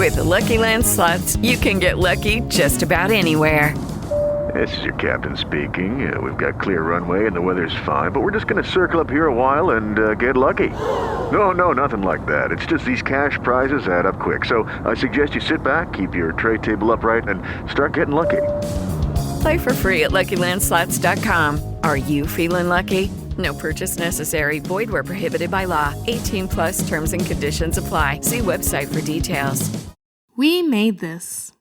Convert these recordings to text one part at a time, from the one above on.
With the Lucky Land Slots, you can get lucky just about anywhere. This is your captain speaking. We've got clear runway and the weather's fine, but we're just going to circle up here a while and get lucky. No, nothing like that. It's just these cash prizes add up quick. So I suggest you sit back, keep your tray table upright, and start getting lucky. Play for free at LuckyLandSlots.com. Are you feeling lucky? No purchase necessary. Void where prohibited by law. 18 plus terms and conditions apply. See website for details. We made this.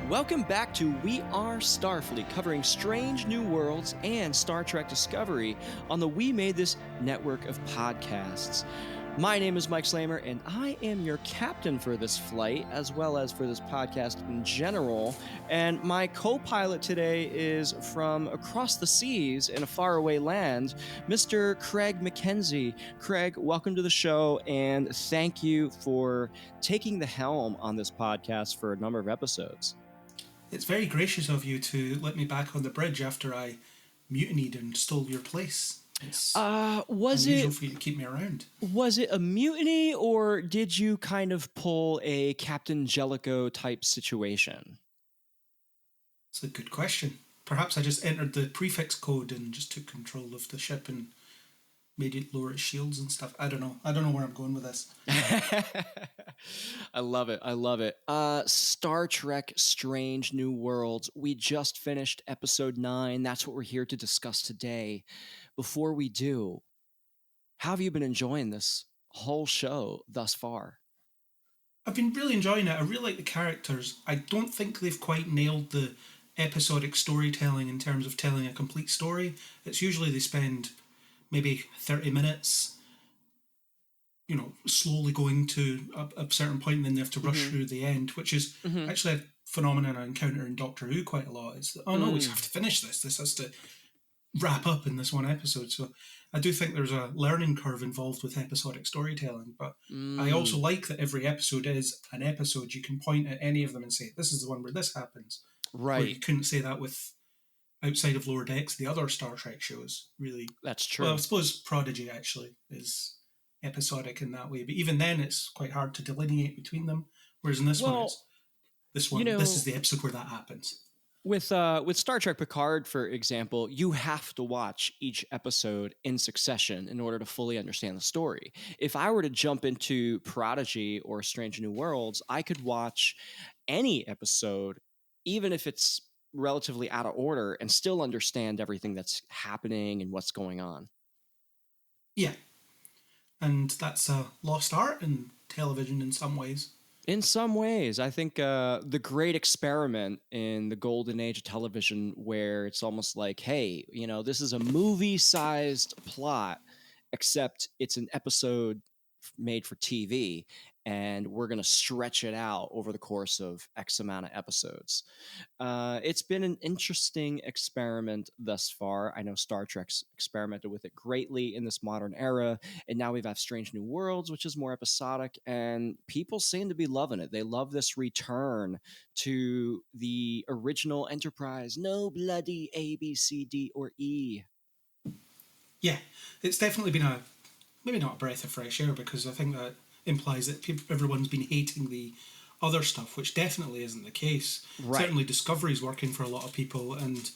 Welcome back to We Are Starfleet, covering strange new worlds and Star Trek Discovery on the We Made This network of podcasts. My name is Mike Slamer, and I am your captain for this flight, as well as for this podcast in general. And my co-pilot today is from across the seas in a faraway land, Mr. Craig McKenzie. Craig, welcome to the show, and thank you for taking the helm on this podcast for a number of episodes. It's very gracious of you to let me back on the bridge after I mutinied and stole your place. It's unusual for you to keep me around. Was it a mutiny, or did you kind of pull a Captain Jellicoe type situation? It's a good question. Perhaps I just entered the prefix code and just took control of the ship and made it lower its shields and stuff. I don't know where I'm going with this. I love it. Star Trek Strange New Worlds. We just finished episode 9. That's what we're here to discuss today. Before we do, how have you been enjoying this whole show thus far? I've been really enjoying it. I really like the characters. I don't think they've quite nailed the episodic storytelling in terms of telling a complete story. It's usually they spend maybe 30 minutes, slowly going to a certain point, and then they have to rush through the end, which is actually a phenomenon I encounter in Doctor Who quite a lot. It's that, no, we have to finish this. This has to wrap up in this one episode. So I do think there's a learning curve involved with episodic storytelling, but I also like that every episode is an episode. You can point at any of them and say, this is the one where this happens. Right. Where you couldn't say that with outside of Lower Decks, the other Star Trek shows, really. That's true. Well, I suppose Prodigy actually is episodic in that way, but even then it's quite hard to delineate between them. Whereas in this one, this is the episode where that happens. With Star Trek Picard, for example, you have to watch each episode in succession in order to fully understand the story. If I were to jump into Prodigy or Strange New Worlds, I could watch any episode, even if it's relatively out of order, and still understand everything that's happening and what's going on. Yeah. And that's a lost art in television in some ways. In some ways, I think the great experiment in the golden age of television, where it's almost like, hey, this is a movie-sized plot, except it's an episode made for TV, and we're going to stretch it out over the course of X amount of episodes. It's been an interesting experiment thus far. I know Star Trek's experimented with it greatly in this modern era, and now we've had Strange New Worlds, which is more episodic, and people seem to be loving it. They love this return to the original Enterprise. No bloody A, B, C, D, or E. Yeah, it's definitely been maybe not a breath of fresh air, because I think that implies that everyone's been hating the other stuff, which definitely isn't the case. Right. Certainly Discovery's working for a lot of people, and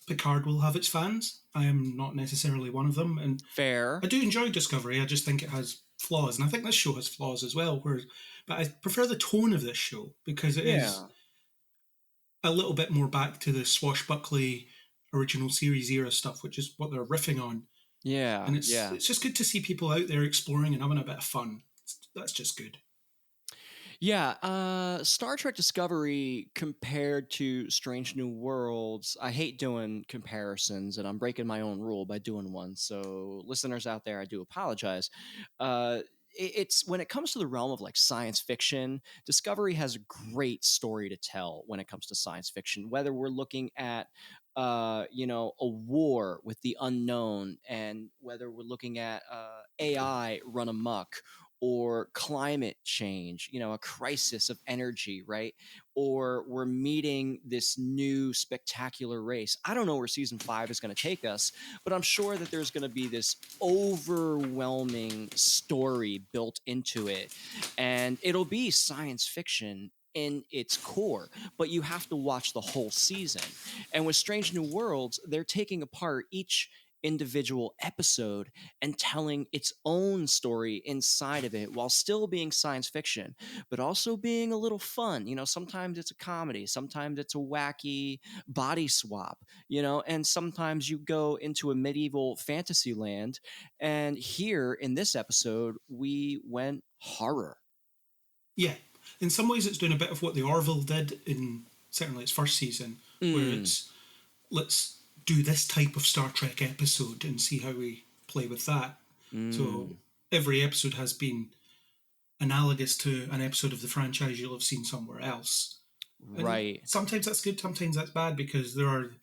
Picard will have its fans. I am not necessarily one of them. And fair. I do enjoy Discovery, I just think it has flaws, and I think this show has flaws as well. But I prefer the tone of this show, because it is a little bit more back to the swashbuckly original series era stuff, which is what they're riffing on. Yeah, And yeah. it's just good to see people out there exploring and having a bit of fun. That's just good. Yeah, Star Trek Discovery compared to Strange New Worlds, I hate doing comparisons, and I'm breaking my own rule by doing one. So, listeners out there, I do apologize. It's when it comes to the realm of like science fiction, Discovery has a great story to tell when it comes to science fiction. Whether we're looking at a war with the unknown, and whether we're looking at AI run amok, or climate change, a crisis of energy, right? Or we're meeting this new spectacular race. I don't know where season 5 is going to take us, but I'm sure that there's going to be this overwhelming story built into it. And it'll be science fiction in its core, but you have to watch the whole season. And with Strange New Worlds, they're taking apart each individual episode and telling its own story inside of it while still being science fiction, but also being a little fun. Sometimes it's a comedy, sometimes it's a wacky body swap, and sometimes you go into a medieval fantasy land. And here in this episode, we went horror. Yeah. In some ways, it's doing a bit of what the Orville did in certainly its first season, where it's let's do this type of Star Trek episode and see how we play with that. So every episode has been analogous to an episode of the franchise you'll have seen somewhere else. Right. And sometimes that's good, sometimes that's bad, because there are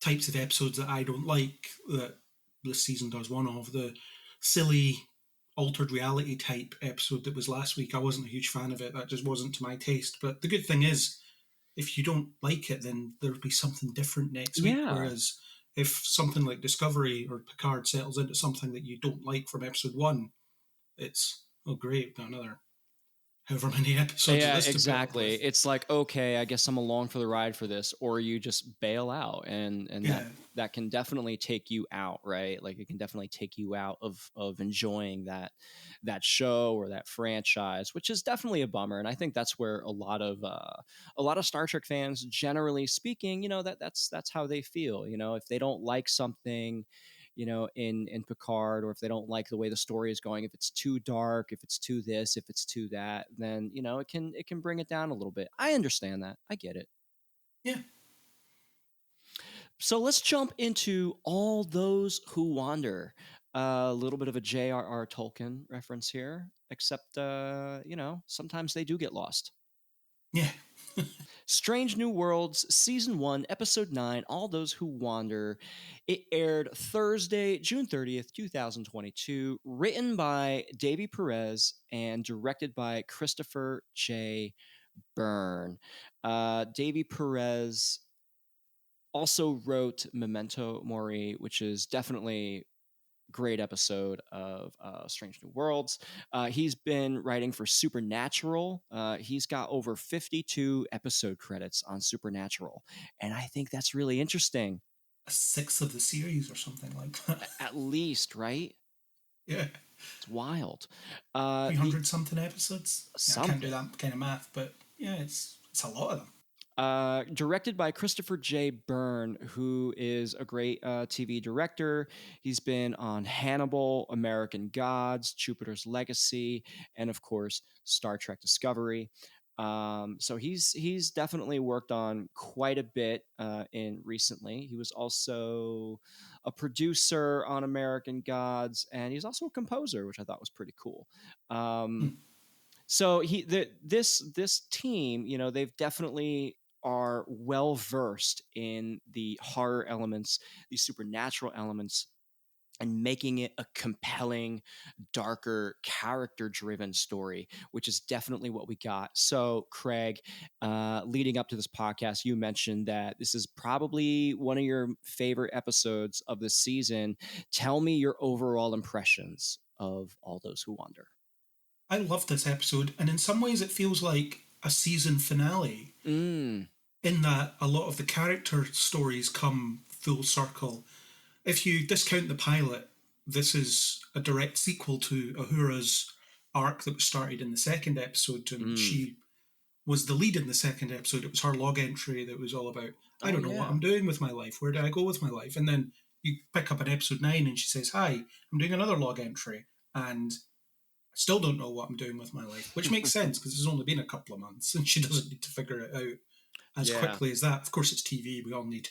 types of episodes that I don't like that this season does one of. The silly altered reality type episode that was last week, I wasn't a huge fan of it. That just wasn't to my taste. But the good thing is, if you don't like it, then there'll be something different next week. Whereas if something like Discovery or Picard settles into something that you don't like from episode 1, it's, oh great, got another however many episodes of this to exactly. It's like, okay, I guess I'm along for the ride for this, or you just bail out, and that can definitely take you out, right? Like it can definitely take you out of enjoying that show or that franchise, which is definitely a bummer. And I think that's where a lot of Star Trek fans, generally speaking, that's how they feel. If they don't like something, in Picard, or if they don't like the way the story is going, if it's too dark, if it's too this, if it's too that, then it can bring it down a little bit. I understand that. I get it. Yeah. So let's jump into All Those Who Wander. A little bit of a J.R.R. Tolkien reference here, except sometimes they do get lost. Yeah. Strange New Worlds, Season 1, Episode 9, All Those Who Wander. It aired Thursday, June 30th, 2022, written by Davy Perez and directed by Christopher J. Byrne. Davy Perez also wrote Memento Mori, which is definitely great episode of Strange New Worlds. He's been writing for Supernatural. He's got over 52 episode credits on Supernatural, and I think that's really interesting. A 6th of the series or something like that. At least, right? Yeah. It's wild. 300 something episodes. Yeah, I can't do that kind of math, but yeah, it's a lot of them. Directed by Christopher J. Byrne, who is a great TV director. He's been on Hannibal, American Gods, Jupiter's Legacy, and of course, Star Trek Discovery. So he's definitely worked on quite a bit in recently. He was also a producer on American Gods, and he's also a composer, which I thought was pretty cool. So this team, they've definitely are well versed in the horror elements, the supernatural elements, and making it a compelling, darker, character-driven story, which is definitely what we got. So, Craig, leading up to this podcast, you mentioned that this is probably one of your favorite episodes of the season. Tell me your overall impressions of All Those Who Wander. I love this episode, and in some ways it feels like a season finale, in that a lot of the character stories come full circle. If you discount the pilot, this is a direct sequel to Uhura's arc that was started in the second episode, and she was the lead in the second episode. It was her log entry that was all about, I don't know what I'm doing with my life, where do I go with my life? And then you pick up an episode 9 and she says, "Hi, I'm doing another log entry, and I still don't know what I'm doing with my life," which makes sense because it's only been a couple of months and she doesn't need to figure it out as Yeah. quickly as that. Of course, it's TV. We all need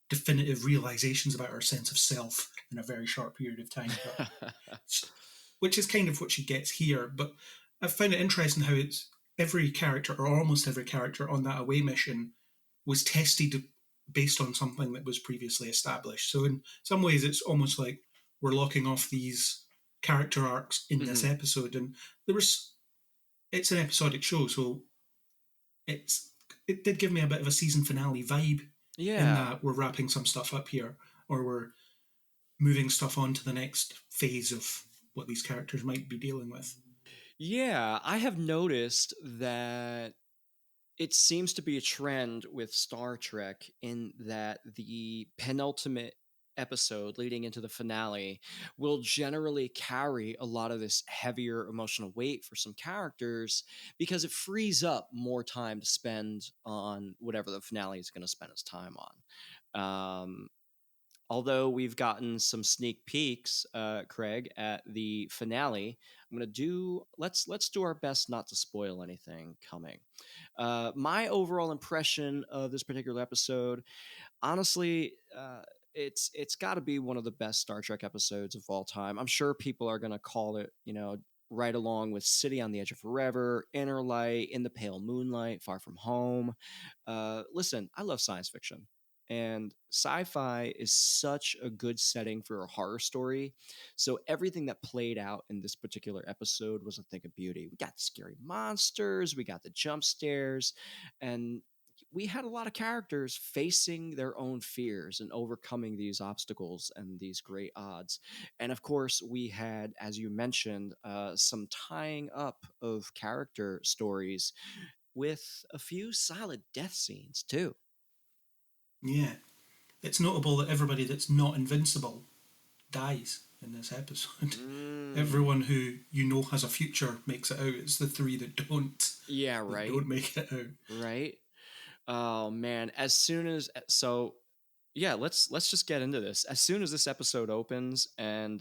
definitive realizations about our sense of self in a very short period of time, which is kind of what she gets here. But I find it interesting how it's every character, or almost every character on that away mission, was tested based on something that was previously established. So in some ways, it's almost like we're locking off these character arcs in this episode. And it's an episodic show, so it did give me a bit of a season finale vibe. Yeah. In that we're wrapping some stuff up here, or we're moving stuff on to the next phase of what these characters might be dealing with. Yeah, I have noticed that it seems to be a trend with Star Trek in that the penultimate episode leading into the finale will generally carry a lot of this heavier emotional weight for some characters because it frees up more time to spend on whatever the finale is going to spend its time on. Although we've gotten some sneak peeks, Craig, at the finale, let's do our best not to spoil anything coming. My overall impression of this particular episode, honestly, it's got to be one of the best Star Trek episodes of all time. I'm sure people are going to call it, right along with City on the Edge of Forever, Inner Light, In the Pale Moonlight, Far From Home. Listen, I love science fiction. And sci-fi is such a good setting for a horror story. So everything that played out in this particular episode was a thing of beauty. We got scary monsters, we got the jump scares, and we had a lot of characters facing their own fears and overcoming these obstacles and these great odds. And of course, we had, as you mentioned, some tying up of character stories with a few solid death scenes too. Yeah. It's notable that everybody that's not invincible dies in this episode. Everyone who has a future makes it out. It's the three that don't. Yeah, right. Don't make it out. Right. Oh man, let's just get into this. As soon as this episode opens and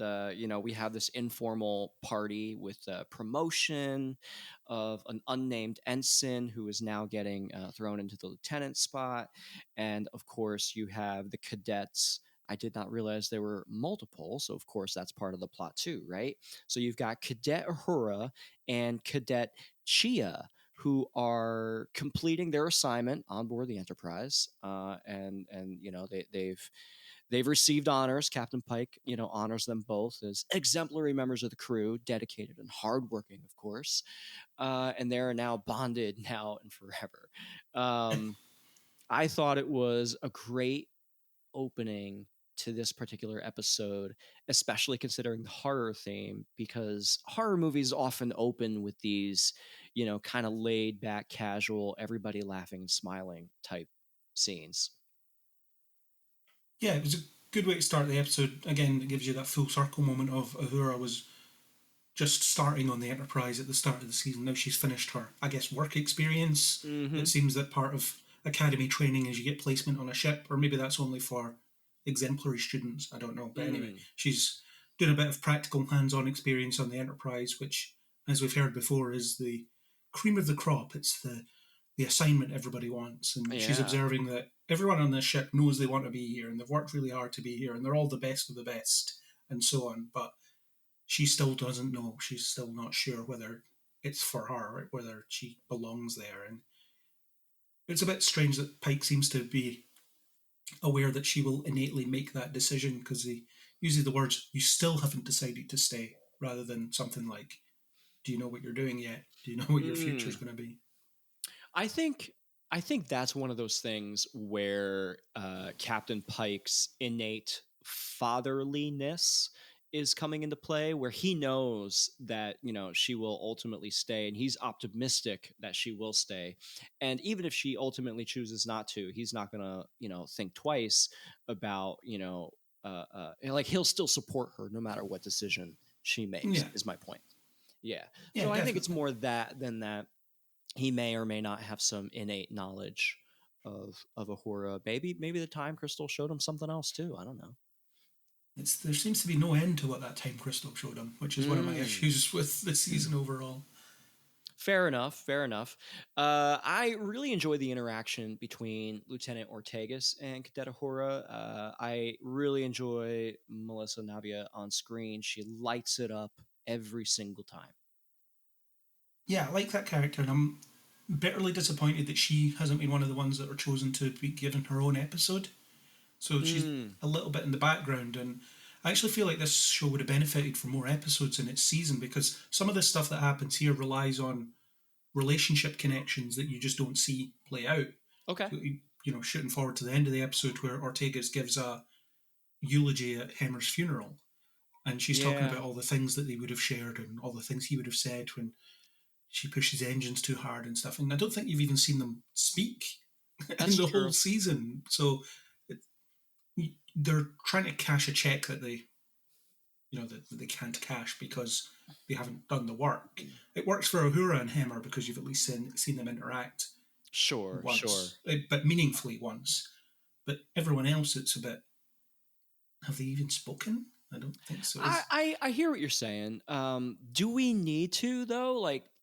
we have this informal party with promotion of an unnamed ensign who is now getting thrown into the lieutenant spot, and of course you have the cadets. I did not realize there were multiple, so of course that's part of the plot too, right? So you've got Cadet Uhura and Cadet Chia, who are completing their assignment on board the Enterprise, and they've received honors. Captain Pike, honors them both as exemplary members of the crew, dedicated and hardworking, of course, and they're now bonded now and forever. I thought it was a great opening to this particular episode, especially considering the horror theme, because horror movies often open with these, kind of laid back, casual, everybody laughing and smiling type scenes. Yeah, it was a good way to start the episode. Again, it gives you that full circle moment of Uhura was just starting on the Enterprise at the start of the season. Now she's finished her, I guess, work experience. It seems that part of academy training is you get placement on a ship, or maybe that's only for exemplary students. I don't know. But anyway, she's doing a bit of practical hands-on experience on the Enterprise, which, as we've heard before, is the cream of the crop. It's the assignment everybody wants. And she's observing that everyone on this ship knows they want to be here, and they've worked really hard to be here, and they're all the best of the best, and so on. But she still doesn't know. She's still not sure whether it's for her, whether she belongs there. And it's a bit strange that Pike seems to be aware that she will innately make that decision, because he uses the words, "You still haven't decided to stay," rather than something like, "Do you know what you're doing yet? Do you know what your future is going to be?" I think that's one of those things where Captain Pike's innate fatherliness is coming into play, where he knows that she will ultimately stay, and he's optimistic that she will stay. And even if she ultimately chooses not to, he's not gonna think twice about like he'll still support her no matter what decision she makes. Is my point. Yeah. So definitely. I think it's more that than that he may or may not have some innate knowledge of Uhura. Maybe the time crystal showed him something else too. I don't know. there seems to be no end to what that time crystal showed him, which is one of my issues with the season overall. Fair enough. Fair enough. I really enjoy the interaction between Lieutenant Ortegas and Cadet Ahura. I really enjoy Melissa Navia on screen. She lights it up every single time. Yeah, I like that character, and I'm bitterly disappointed that she hasn't been one of the ones that were chosen to be given her own episode. So she's a little bit in the background, and I actually feel like this show would have benefited from more episodes in its season, because some of the stuff that happens here relies on relationship connections that you just don't see play out. Okay. You know, shooting forward to the end of the episode where Ortegas gives a eulogy at Hemmer's funeral, and she's talking about all the things that they would have shared and all the things he would have said when she pushes engines too hard and stuff. And I don't think you've even seen them speak in the whole season. So they're trying to cash a check that they, that they can't cash because they haven't done the work. It works for Uhura and Hemmer because you've at least seen them interact. Sure. But meaningfully once. But everyone else, it's a bit, have they even spoken? I don't think so. I hear what you're saying. Do we need to, though?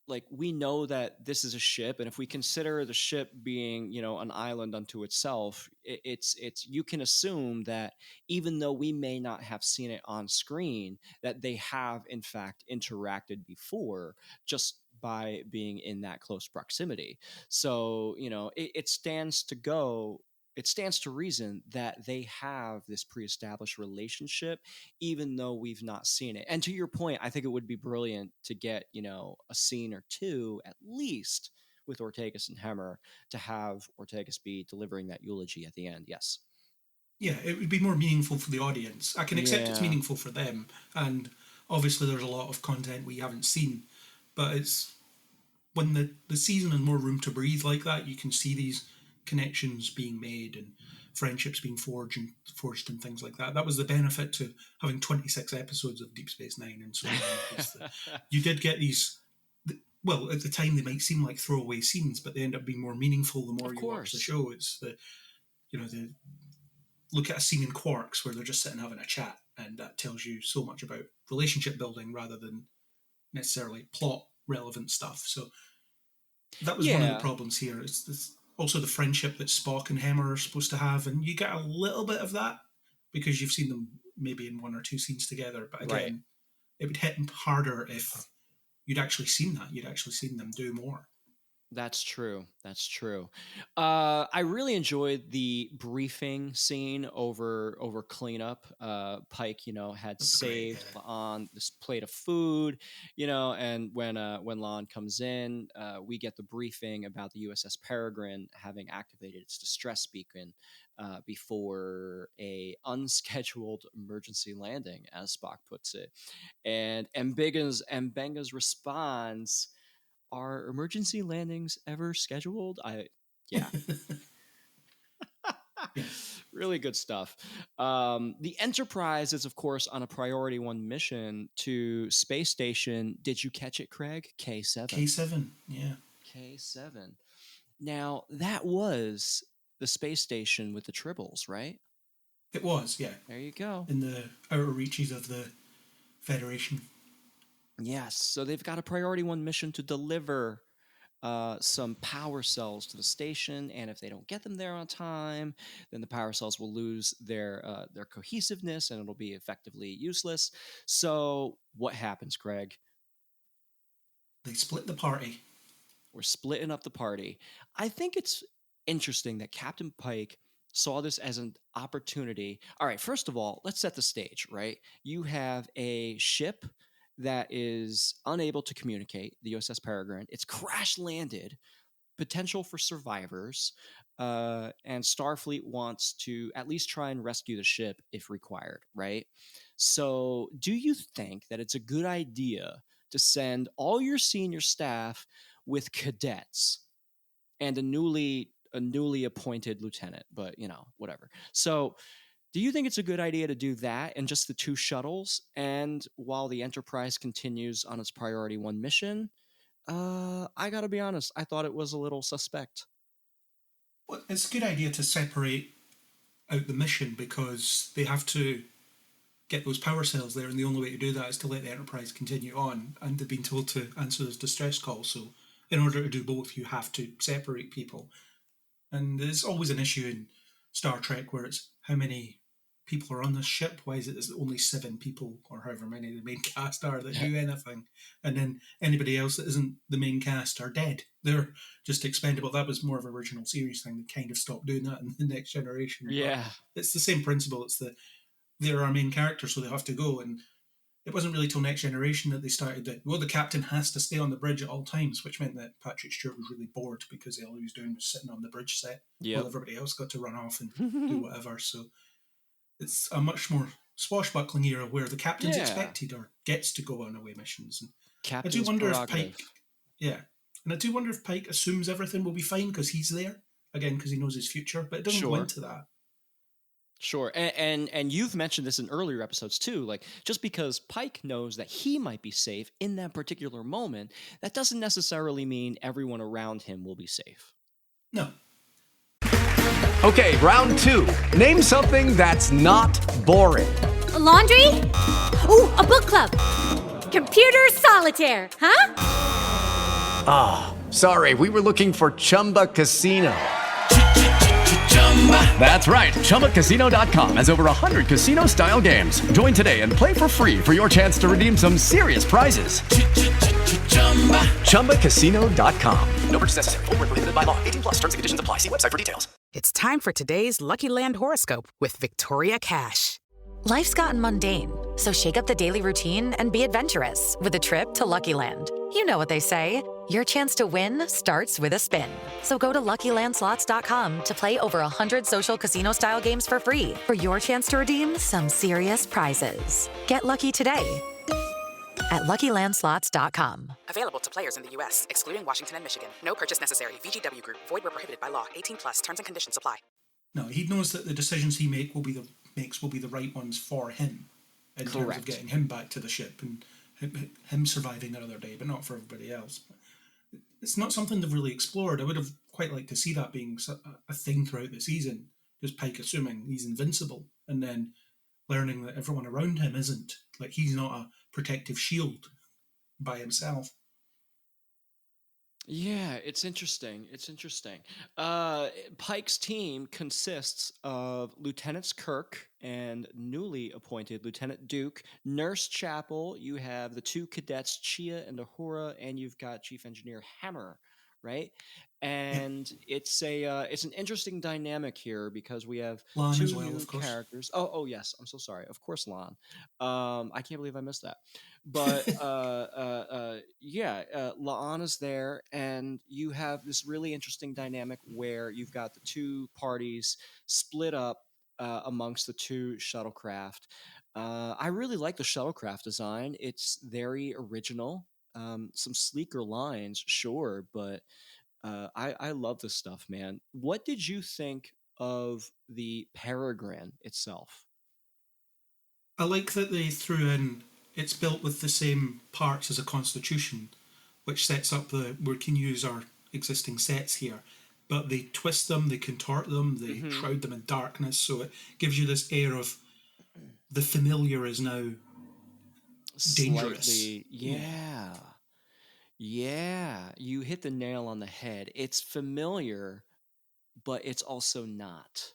Like we know that this is a ship, and if we consider the ship being, an island unto itself, it's you can assume that even though we may not have seen it on screen, that they have in fact interacted before, just by being in that close proximity. So it stands to reason that they have this pre-established relationship, even though we've not seen it. And to your point, I think it would be brilliant to get, a scene or two, at least with Ortegas and Hemmer, to have Ortegas be delivering that eulogy at the end. Yes. Yeah, it would be more meaningful for the audience. I can accept it's meaningful for them. And obviously there's a lot of content we haven't seen. But it's when the season has more room to breathe like that, you can see these connections being made and friendships being forged and things like that. That was the benefit to having 26 episodes of Deep Space Nine and so on. You did get these, well, at the time they might seem like throwaway scenes, but they end up being more meaningful the more you watch the show. It's the look at a scene in Quarks where they're just sitting having a chat, and that tells you so much about relationship building rather than necessarily plot relevant stuff. So that was one of the problems here. It's also the friendship that Spock and Hemmer are supposed to have, and you get a little bit of that because you've seen them maybe in one or two scenes together. But again, it would hit harder if you'd actually seen that. You'd actually seen them do more. That's true. I really enjoyed the briefing scene over cleanup. Pike, had saved on this plate of food, and when Lon comes in, we get the briefing about the USS Peregrine having activated its distress beacon before a unscheduled emergency landing, as Spock puts it. And Mbenga's response, are emergency landings ever scheduled? Yeah. Really good stuff. The Enterprise is, of course, on a Priority 1 mission to Space Station. Did you catch it, Craig? K7. K7, yeah. K7. Now, that was the space station with the Tribbles, right? It was, yeah. There you go. In the outer reaches of the Federation. Yes, so they've got a Priority 1 mission to deliver some power cells to the station, and if they don't get them there on time, then the power cells will lose their cohesiveness, and it'll be effectively useless. So what happens, Craig? They split the party. We're splitting up the party. I think it's interesting that Captain Pike saw this as an opportunity. All right, first of all, let's set the stage, right? You have a ship that is unable to communicate, the USS Peregrine. It's crash landed, potential for survivors, and Starfleet wants to at least try and rescue the ship if required, right? So do you think that it's a good idea to send all your senior staff with cadets and a newly appointed lieutenant, but whatever. So do you think it's a good idea to do that and just the 2 shuttles? And while the Enterprise continues on its Priority 1 mission, I got to be honest, I thought it was a little suspect. Well, it's a good idea to separate out the mission because they have to get those power cells there, and the only way to do that is to let the Enterprise continue on, and they've been told to answer those distress calls. So in order to do both, you have to separate people. And there's always an issue in Star Trek where it's how many people are on this ship. Why is it there's only 7 people, or however many the main cast are, that do anything? And then anybody else that isn't the main cast are dead. They're just expendable. That was more of an original series thing. They kind of stopped doing that in the Next Generation. Yeah. But it's the same principle. It's they're our main character, so they have to go. And it wasn't really till Next Generation that they started that, well, the captain has to stay on the bridge at all times, which meant that Patrick Stewart was really bored because all he was doing was sitting on the bridge set while everybody else got to run off and do whatever. So it's a much more swashbuckling era where the captain's expected or gets to go on away missions. And Captain's I do wonder prerogative. and I do wonder if Pike assumes everything will be fine because he's there, again, because he knows his future, but it doesn't go into that. Sure. And you've mentioned this in earlier episodes too. Like, just because Pike knows that he might be safe in that particular moment, that doesn't necessarily mean everyone around him will be safe. No. Okay, round 2. Name something that's not boring. A laundry? Ooh, a book club. Computer solitaire, huh? Ah, sorry, we were looking for Chumba Casino. That's right. ChumbaCasino.com has over 100 casino-style games. Join today and play for free for your chance to redeem some serious prizes. ChumbaCasino.com. No purchase necessary. Void where prohibited by law. 18+ terms and conditions apply. See website for details. It's time for today's Lucky Land horoscope with Victoria Cash. Life's gotten mundane, so shake up the daily routine and be adventurous with a trip to Lucky Land. You know what they say. Your chance to win starts with a spin. So go to LuckyLandSlots.com to play over 100 social casino-style games for free for your chance to redeem some serious prizes. Get lucky today at LuckyLandSlots.com. Available to players in the U.S., excluding Washington and Michigan. No purchase necessary. VGW Group. Void where prohibited by law. 18+. Terms and conditions apply. No, he knows that the decisions he makes will be the right ones for him in terms of getting him back to the ship and him surviving another day, but not for everybody else. It's not something they've really explored. I would have quite liked to see that being a thing throughout the season. Just Pike assuming he's invincible and then learning that everyone around him isn't. Like, he's not a protective shield by himself. Yeah, it's interesting. Pike's team consists of Lieutenants Kirk and newly appointed Lieutenant Duke, Nurse Chapel. You have the 2 cadets, Chia and Uhura, and you've got Chief Engineer Hammer, right? And it's an interesting dynamic here because we have Lon 2 as well, new of course. characters. Oh yes, I'm so sorry. Of course, Lon. I can't believe I missed that. But La'an is there, and you have this really interesting dynamic where you've got the 2 parties split up amongst the 2 shuttlecraft. I really like the shuttlecraft design. It's very original. Some sleeker lines, sure, but I love this stuff, man. What did you think of the Peregrine itself? I like that they threw in, it's built with the same parts as a Constitution, which sets up we can use our existing sets here, but they twist them, they contort them, they shroud them in darkness, so it gives you this air of the familiar is now dangerous. Slightly, yeah, you hit the nail on the head. It's familiar, but it's also not.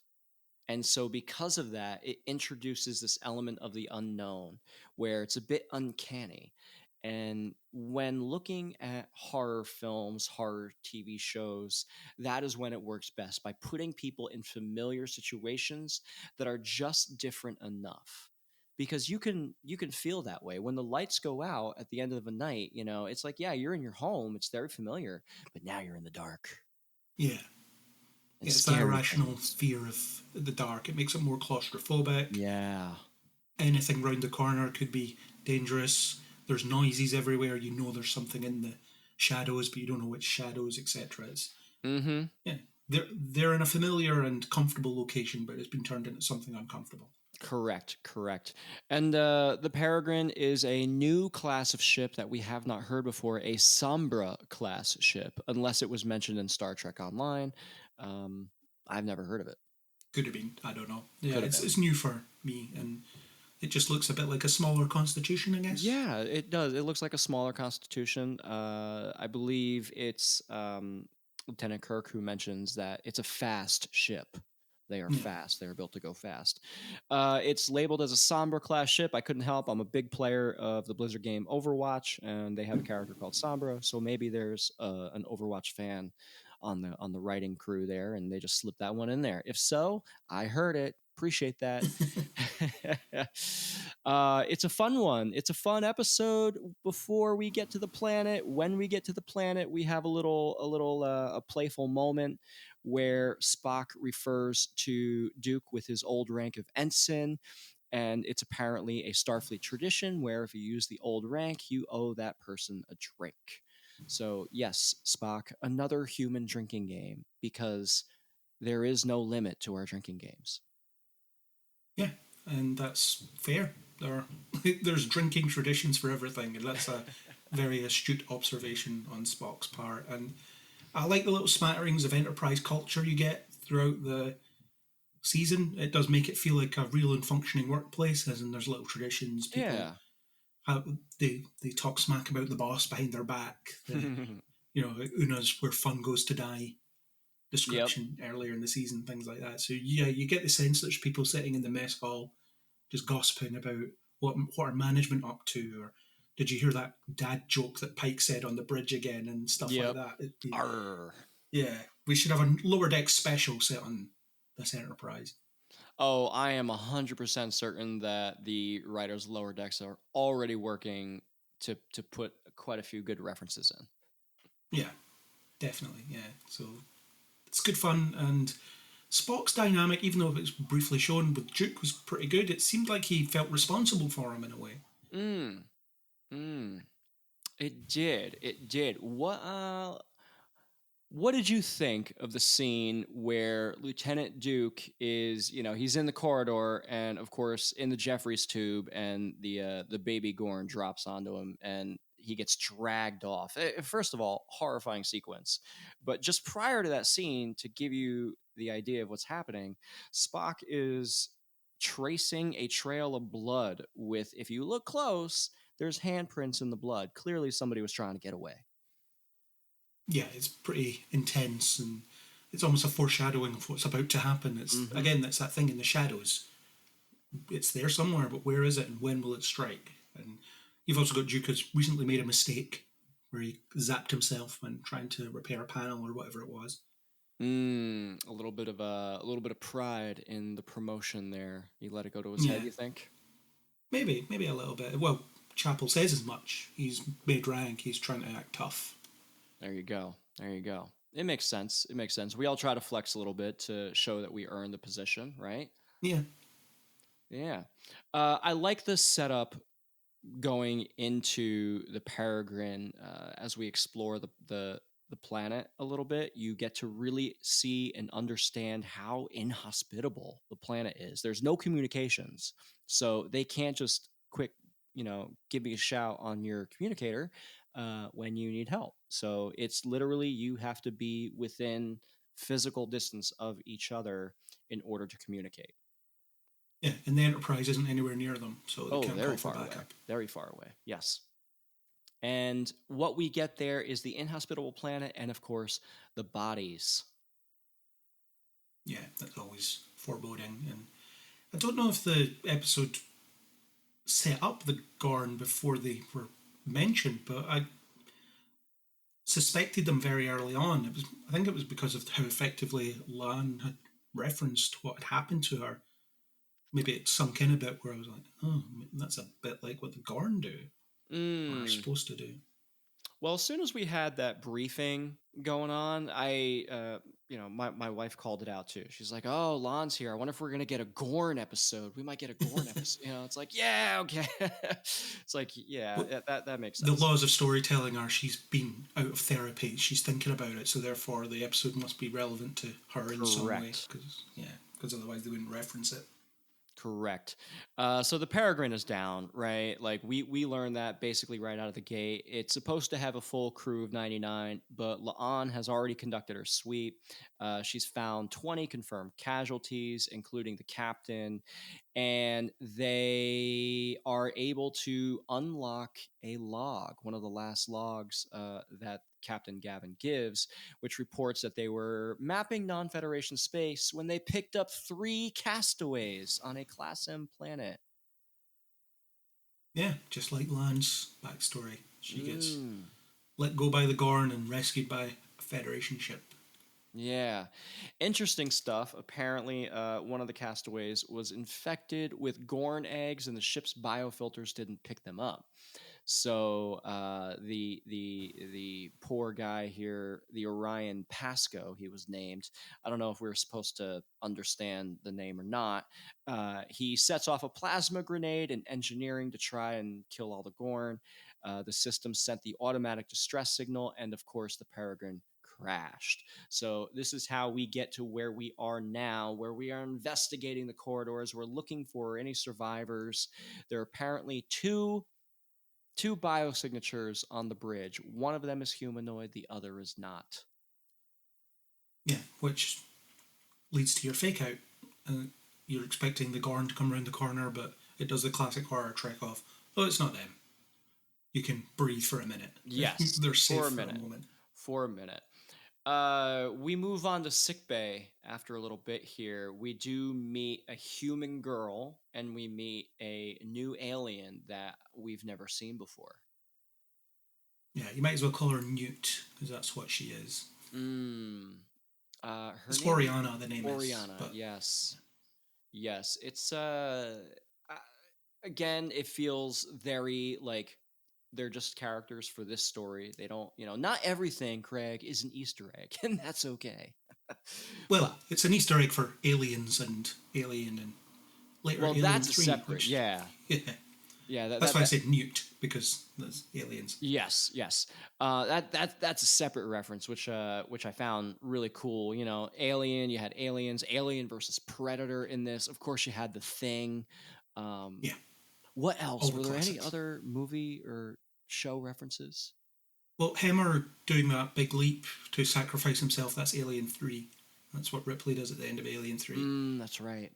And so because of that, it introduces this element of the unknown where it's a bit uncanny. And when looking at horror films, horror TV shows, that is when it works best, by putting people in familiar situations that are just different enough. Because you can feel that way. When the lights go out at the end of the night, it's like, yeah, you're in your home. It's very familiar, but now you're in the dark. Yeah. It's that irrational fear of the dark. It makes it more claustrophobic. Yeah. Anything round the corner could be dangerous. There's noises everywhere. You know there's something in the shadows, but you don't know which shadows, etc. Yeah. They're in a familiar and comfortable location, but it's been turned into something uncomfortable. Correct. And the Peregrine is a new class of ship that we have not heard before, a Sombra class ship, unless it was mentioned in Star Trek Online. I've never heard of it. Could have been. I don't know. Yeah, it's new for me, and It just looks a bit like a smaller Constitution, I guess. Yeah, it does. It looks like a smaller Constitution. I believe it's Lieutenant Kirk who mentions that it's a fast ship. They are fast. They are built to go fast. It's labeled as a Sombra class ship. I couldn't help. I'm a big player of the Blizzard game Overwatch, and they have a character called Sombra. So maybe there's an Overwatch fan on the writing crew there, and they just slipped that one in there. If so, I heard it. Appreciate that. It's a fun one. It's a fun episode. Before we get to the planet, when we get to the planet, we have a playful moment where Spock refers to Duke with his old rank of ensign, and it's apparently a Starfleet tradition where if you use the old rank, you owe that person a drink. So yes, Spock, another human drinking game, because there is no limit to our drinking games. Yeah, and that's fair. There's drinking traditions for everything, and that's a very astute observation on Spock's part. And I like the little smatterings of Enterprise culture you get throughout the season. It does make it feel like a real and functioning workplace, as in there's little traditions. People, how they talk smack about the boss behind their back. Una's where fun goes to die description earlier in the season, things like that. So yeah, you get the sense that there's people sitting in the mess hall just gossiping about what are management up to, or did you hear that dad joke that Pike said on the bridge again, and stuff like that. Yeah, we should have a lower deck special set on this Enterprise. Oh, I am 100% certain that the writers of Lower Decks are already working to put quite a few good references in. Yeah, definitely. Yeah, so it's good fun, and Spock's dynamic, even though it was briefly shown with Duke, was pretty good. It seemed like he felt responsible for him in a way. It did. What did you think of the scene where Lieutenant Duke is, he's in the corridor, and of course in the Jeffries tube, and the baby Gorn drops onto him, and he gets dragged off. First of all, horrifying sequence. But just prior to that scene, to give you the idea of what's happening, Spock is tracing a trail of blood with, if you look close, there's handprints in the blood. Clearly somebody was trying to get away. Yeah, it's pretty intense, and it's almost a foreshadowing of what's about to happen. It's again, that's that thing in the shadows. It's there somewhere, but where is it, and when will it strike? And you've also got Duke who's recently made a mistake where he zapped himself when trying to repair a panel or whatever it was. A little bit of pride in the promotion there. He let it go to his head, you think? Maybe a little bit. Well, Chapel says as much. He's made rank. He's trying to act tough. There you go. It makes sense. We all try to flex a little bit to show that we earn the position, right? Yeah. I like the setup going into the Peregrine as we explore the planet a little bit. You get to really see and understand how inhospitable the planet is. There's no communications, so they can't just quick, give me a shout on your communicator when you need help. So it's literally you have to be within physical distance of each other in order to communicate. Yeah, and the Enterprise isn't anywhere near them, so they can't very call for far backup. away. Very far away. Yes. And what we get there is the inhospitable planet, and of course the bodies. Yeah, that's always foreboding. And I don't know if the episode set up the Gorn before they were mentioned, but I suspected them very early on. I think it was because of how effectively Lan had referenced what had happened to her. Maybe it sunk in a bit where I was like, oh, that's a bit like what the Gorn do. Or are supposed to do. Well, as soon as we had that briefing going on, my wife called it out too. She's like, "Oh, Lon's here. I wonder if we're gonna get a Gorn episode. We might get a Gorn episode." It's like, yeah, okay. It's like, yeah, well, that makes sense. The laws of storytelling are she's been out of therapy. She's thinking about it, so therefore the episode must be relevant to her in some way. Because otherwise they wouldn't reference it. Correct. So the Peregrine is down, right? Like we learned that basically right out of the gate. It's supposed to have a full crew of 99, but La'an has already conducted her sweep. She's found 20 confirmed casualties, including the captain, and they are able to unlock a log, one of the last logs that Captain Gavin gives, which reports that they were mapping non-Federation space when they picked up 3 castaways on a Class M planet. Yeah, just like Lan's backstory. She gets let go by the Gorn and rescued by a Federation ship. Yeah. Interesting stuff. Apparently, one of the castaways was infected with Gorn eggs, and the ship's biofilters didn't pick them up. So the poor guy here, the Orion Pasco, he was named. I don't know if we were supposed to understand the name or not. He sets off a plasma grenade and engineering to try and kill all the Gorn. The system sent the automatic distress signal, and of course, the Peregrine crashed. So this is how we get to where we are now, where we are investigating the corridors. We're looking for any survivors. There are apparently two biosignatures on the bridge. One of them is humanoid, the other is not. Yeah, which leads to your fake out. You're expecting the Gorn to come around the corner, but it does the classic horror trick of, oh, it's not them. You can breathe for a minute. Yes, they're safe for a moment. For a minute. We move on to sickbay after a little bit here. We do meet a human girl, and we meet a new alien that we've never seen before. Yeah, you might as well call her Newt, because that's what she is. It's Oriana, the name is. Oriana, yes. Yes, it's, again, it feels very, like, they're just characters for this story. They don't, not everything, Craig, is an Easter egg, and that's okay. Well, it's an Easter egg for aliens and Alien and later Alien that's 3. Separate, yeah. Yeah, that's why I said Newt, because there's aliens. Yes. That's a separate reference, which I found really cool. Alien, you had aliens, Alien versus Predator in this. Of course, you had The Thing. Yeah. What else? Were there classics. any other movie or show references? Well, Hemmer doing that big leap to sacrifice himself, that's Alien 3. That's what Ripley does at the end of Alien 3. That's right.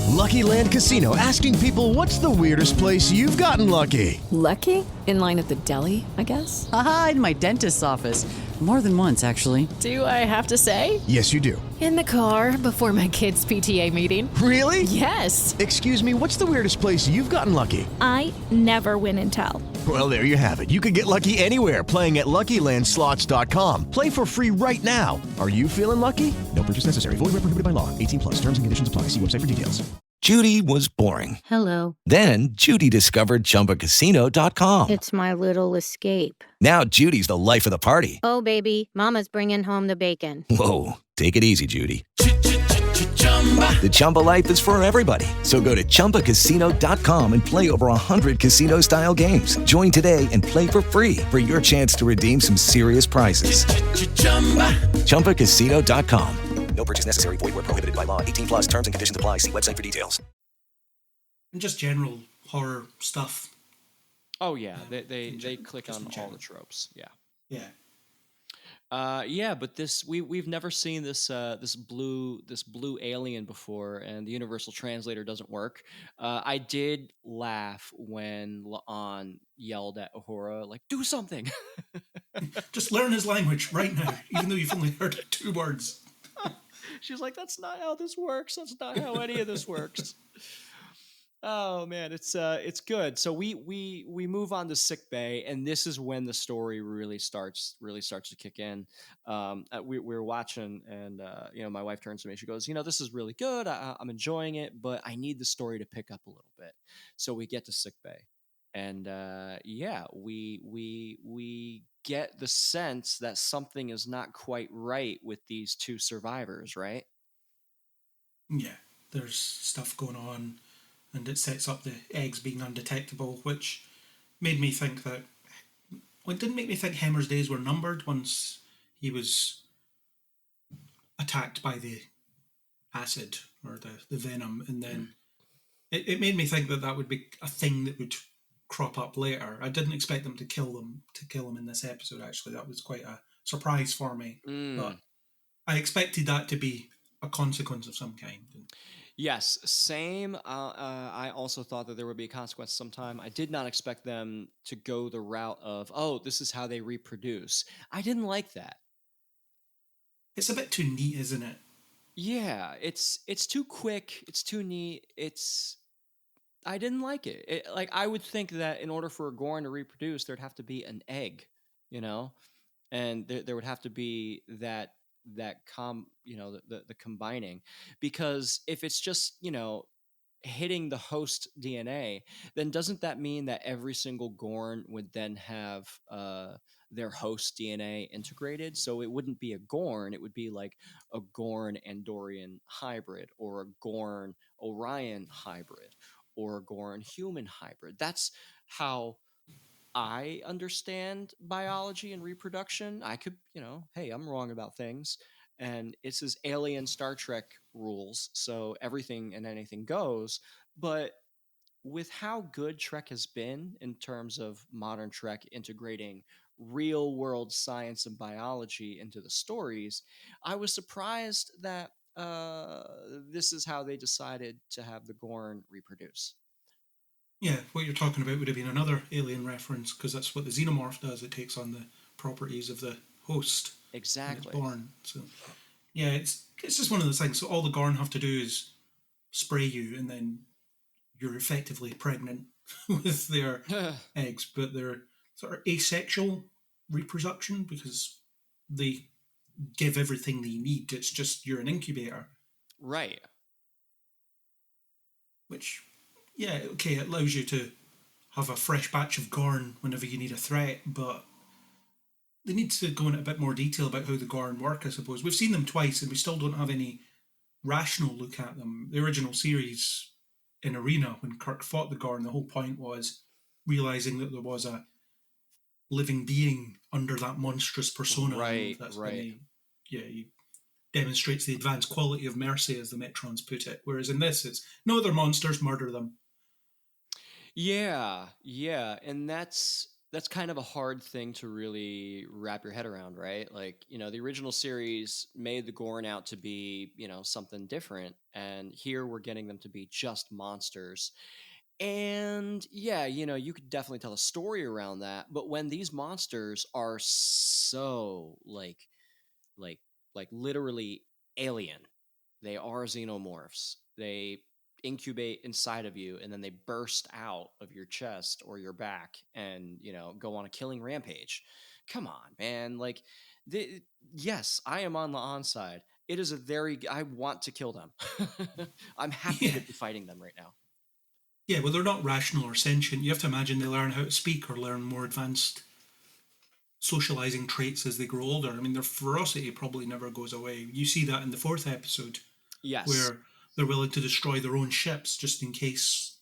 Lucky Land Casino, asking people, what's the weirdest place you've gotten lucky? Lucky? In line at the deli, I guess? Aha, in my dentist's office. More than once, actually. Do I have to say? Yes, you do. In the car before my kids' PTA meeting. Really? Yes. Excuse me, what's the weirdest place you've gotten lucky? I never win and tell. Well, there you have it. You can get lucky anywhere, playing at LuckyLandSlots.com. Play for free right now. Are you feeling lucky? No purchase necessary. Void where prohibited by law. 18+. Terms and conditions apply. See website for details. Judy was boring. Hello. Then Judy discovered ChumbaCasino.com. It's my little escape. Now Judy's the life of the party. Oh, baby, mama's bringing home the bacon. Whoa, take it easy, Judy. The Chumba life is for everybody. So go to ChumbaCasino.com and play over 100 casino-style games. Join today and play for free for your chance to redeem some serious prizes. ChumbaCasino.com. No purchase necessary. Void where prohibited by law. 18+. Terms and conditions apply. See website for details. And just general horror stuff. Oh yeah, they click on all the tropes. Yeah. But we've never seen this blue alien before, and the universal translator doesn't work. I did laugh when La'an yelled at Uhura, like, "Do something!" Just learn his language right now, even though you've only heard 2 words. She's like, "That's not how this works. That's not how any of this works." Oh man, it's good. So we move on to sickbay, and this is when the story really starts to kick in. We're watching, and my wife turns to me. She goes, "This is really good. I'm enjoying it, but I need the story to pick up a little bit." So we get to sickbay, and we get the sense that something is not quite right with these 2 survivors, right? Yeah, there's stuff going on. And it sets up the eggs being undetectable, which made me think that... Well, it didn't make me think Hemmer's days were numbered once he was attacked by the acid or the venom, and then it made me think that would be a thing that would crop up later. I didn't expect them to kill him in this episode, actually. That was quite a surprise for me. But I expected that to be a consequence of some kind. Yes, same. I also thought that there would be a consequence sometime. I did not expect them to go the route of, oh, this is how they reproduce. I didn't like that. It's a bit too neat, isn't it? Yeah, it's too quick. It's too neat. I didn't like it. Like I would think that in order for a Gorn to reproduce, there'd have to be an egg, you know, and there would have to be the combining, because if it's just hitting the host DNA, then doesn't that mean that every single Gorn would then have their host DNA integrated? So it wouldn't be a Gorn, it would be like a Gorn Andorian hybrid, or a Gorn Orion hybrid, or a Gorn human hybrid. That's how I understand biology and reproduction. I could, hey, I'm wrong about things. And it's as alien Star Trek rules, so everything and anything goes. But with how good Trek has been in terms of modern Trek integrating real world science and biology into the stories, I was surprised that this is how they decided to have the Gorn reproduce. Yeah, what you're talking about would have been another alien reference, because that's what the xenomorph does. It takes on the properties of the host. Exactly. When it's born. So, yeah, it's just one of those things. So all the Gorn have to do is spray you, and then you're effectively pregnant with their eggs. But they're sort of asexual reproduction, because they give everything they need. It's just you're an incubator. Right. Which, yeah, okay, it allows you to have a fresh batch of Gorn whenever you need a threat, but they need to go into a bit more detail about how the Gorn work, I suppose. We've seen them twice and we still don't have any rational look at them. The original series in Arena, when Kirk fought the Gorn, the whole point was realising that there was a living being under that monstrous persona. Right, that's right. He demonstrates the advanced quality of mercy, as the Metrons put it. Whereas in this, it's no other monsters, murder them. Yeah, and that's kind of a hard thing to really wrap your head around, right? Like, the original series made the Gorn out to be, something different, and here we're getting them to be just monsters. And yeah, you could definitely tell a story around that, but when these monsters are so like literally alien, they are xenomorphs. They incubate inside of you and then they burst out of your chest or your back and go on a killing rampage. Come on, man. Like, yes, I am on the on side. It is I want to kill them. I'm happy to be fighting them right now. Yeah, well, they're not rational or sentient. You have to imagine they learn how to speak or learn more advanced socializing traits as they grow older. I mean, their ferocity probably never goes away. You see that in the 4th episode. Yes. Where they're willing to destroy their own ships just in case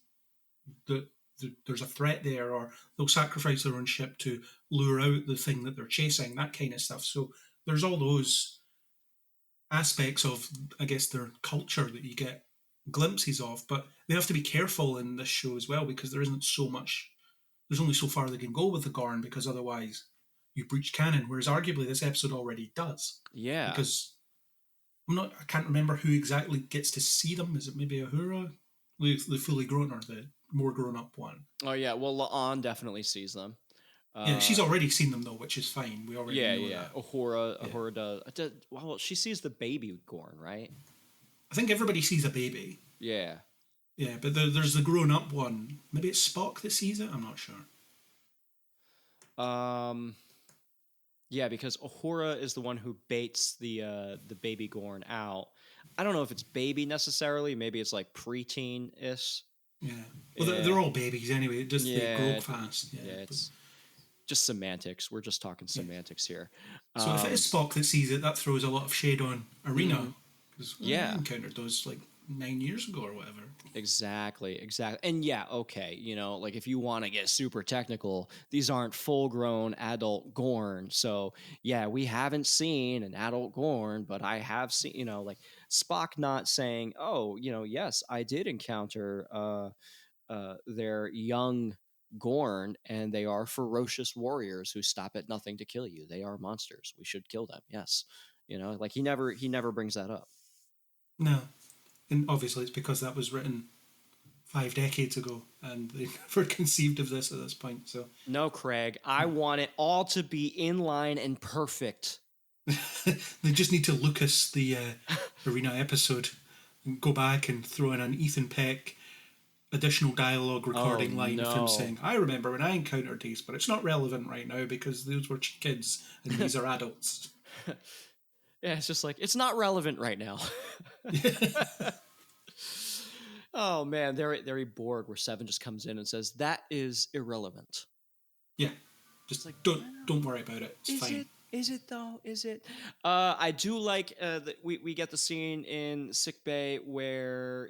there's a threat there, or they'll sacrifice their own ship to lure out the thing that they're chasing, that kind of stuff. So there's all those aspects of, I guess, their culture that you get glimpses of, but they have to be careful in this show as well, because there's only so far they can go with the Gorn, because otherwise you breach canon, whereas arguably this episode already does. Yeah. Because I can't remember who exactly gets to see them. Is it maybe Uhura? The fully grown, or the more grown up one? Oh yeah, well, La'an definitely sees them. Yeah, she's already seen them though, which is fine. We already know that. Uhura does. Well, she sees the baby Gorn, right? I think everybody sees a baby. Yeah. Yeah, but there's the grown up one. Maybe it's Spock that sees it. I'm not sure. Yeah, because Uhura is the one who baits the baby Gorn out. I don't know if it's baby necessarily. Maybe it's like preteen-ish. Yeah. Well, they're all babies anyway. They grow fast. Yeah, it's just semantics. We're just talking semantics here. So if it is Spock that sees it, that throws a lot of shade on Arena. Because we encountered those like 9 years ago or whatever. Exactly. And yeah, okay, like if you want to get super technical, these aren't full-grown adult Gorn. So yeah, we haven't seen an adult Gorn, but I have seen, like Spock not saying, oh, yes, I did encounter their young Gorn, and they are ferocious warriors who stop at nothing to kill you. They are monsters. We should kill them. Yes. You know, like he never brings that up. No. And obviously it's because that was written 5 decades ago and they never conceived of this at this point. So no, Craig, I want it all to be in line and perfect. They just need to Lucas the Arena episode and go back and throw in an Ethan Peck additional dialogue recording line of him saying, I remember when I encountered these, but it's not relevant right now because those were kids and these are adults. Yeah, it's just like, it's not relevant right now. Oh man, they're bored where Seven just comes in and says, that is irrelevant. Yeah. Just like, don't worry about it. It's fine. Is it though? Is it? I do like that we get the scene in sickbay where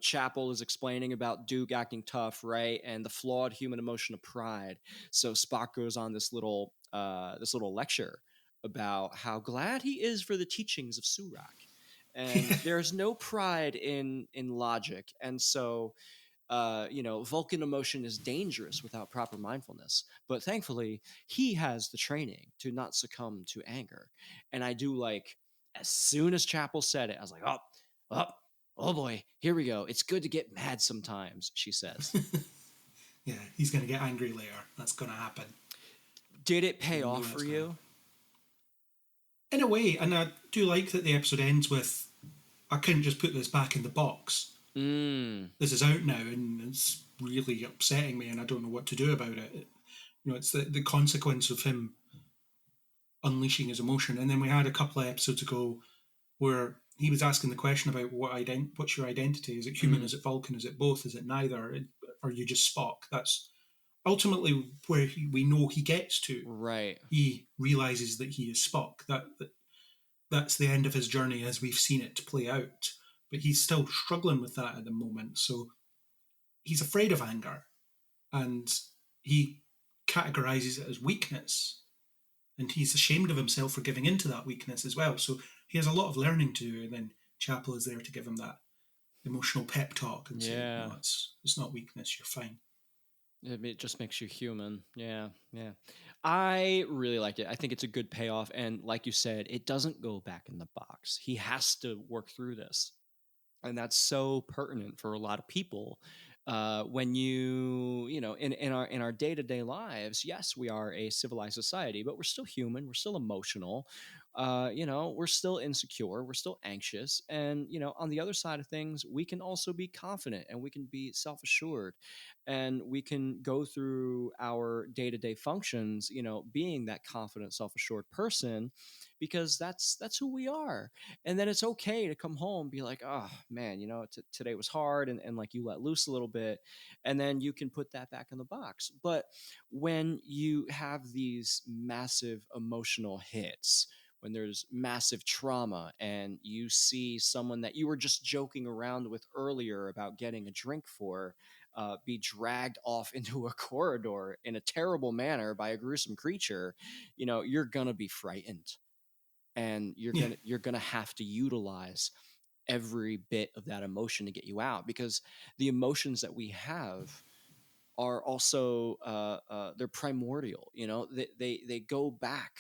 Chapel is explaining about Duke acting tough, right, and the flawed human emotion of pride. So Spock goes on this little lecture about how glad he is for the teachings of Surak, and there's no pride in logic, and so. Vulcan emotion is dangerous without proper mindfulness, but thankfully he has the training to not succumb to anger. And I do like, as soon as Chapel said it, I was like, oh boy, here we go. It's good to get mad sometimes, she says. Yeah, he's going to get angry later. That's going to happen. Did it pay off for you? In a way, and I do like that the episode ends with, I couldn't just put this back in the box. This is out now and it's really upsetting me and I don't know what to do about it. It's the consequence of him unleashing his emotion. And then we had a couple of episodes ago where he was asking the question about what's your identity? Is it human? Is it Vulcan? Is it both? Is it neither? Are you just Spock? That's ultimately where we know he gets to. Right. He realizes that he is Spock. That's the end of his journey as we've seen it play out. But he's still struggling with that at the moment. So he's afraid of anger and he categorizes it as weakness. And he's ashamed of himself for giving into that weakness as well. So he has a lot of learning to do. And then Chapel is there to give him that emotional pep talk and say, no, it's not weakness, you're fine. It just makes you human. Yeah. I really like it. I think it's a good payoff. And like you said, it doesn't go back in the box. He has to work through this. And that's so pertinent for a lot of people. When in our day-to-day lives, yes, we are a civilized society, but we're still human. We're still emotional. We're still insecure. We're still anxious. And, on the other side of things, we can also be confident and we can be self-assured and we can go through our day-to-day functions, being that confident, self-assured person, because that's who we are. And then it's okay to come home and be like, oh man, today was hard. And like you let loose a little bit and then you can put that back in the box. But when you have these massive emotional hits, when there's massive trauma and you see someone that you were just joking around with earlier about getting a drink for, be dragged off into a corridor in a terrible manner by a gruesome creature, you're going to be frightened. And you're gonna have to utilize every bit of that emotion to get you out, because the emotions that we have are also they're primordial. They go back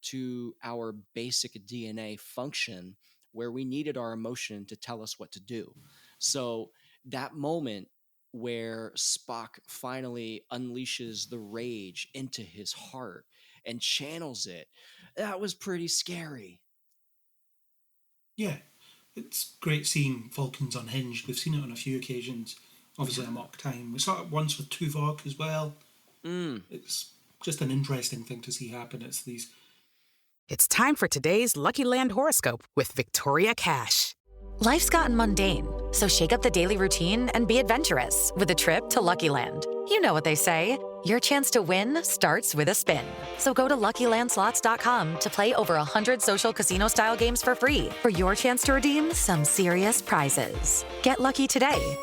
to our basic DNA function where we needed our emotion to tell us what to do. So that moment where Spock finally unleashes the rage into his heart and channels it, that was pretty scary. Yeah, it's great seeing Vulcans unhinged. We've seen it on a few occasions. Obviously, a mock time. We saw it once with Tuvok as well. It's just an interesting thing to see happen. It's time for today's Lucky Land horoscope with Victoria Cash. Life's gotten mundane, so shake up the daily routine and be adventurous with a trip to Lucky Land. You know what they say, your chance to win starts with a spin. So go to LuckyLandSlots.com to play over 100 social casino-style games for free for your chance to redeem some serious prizes. Get lucky today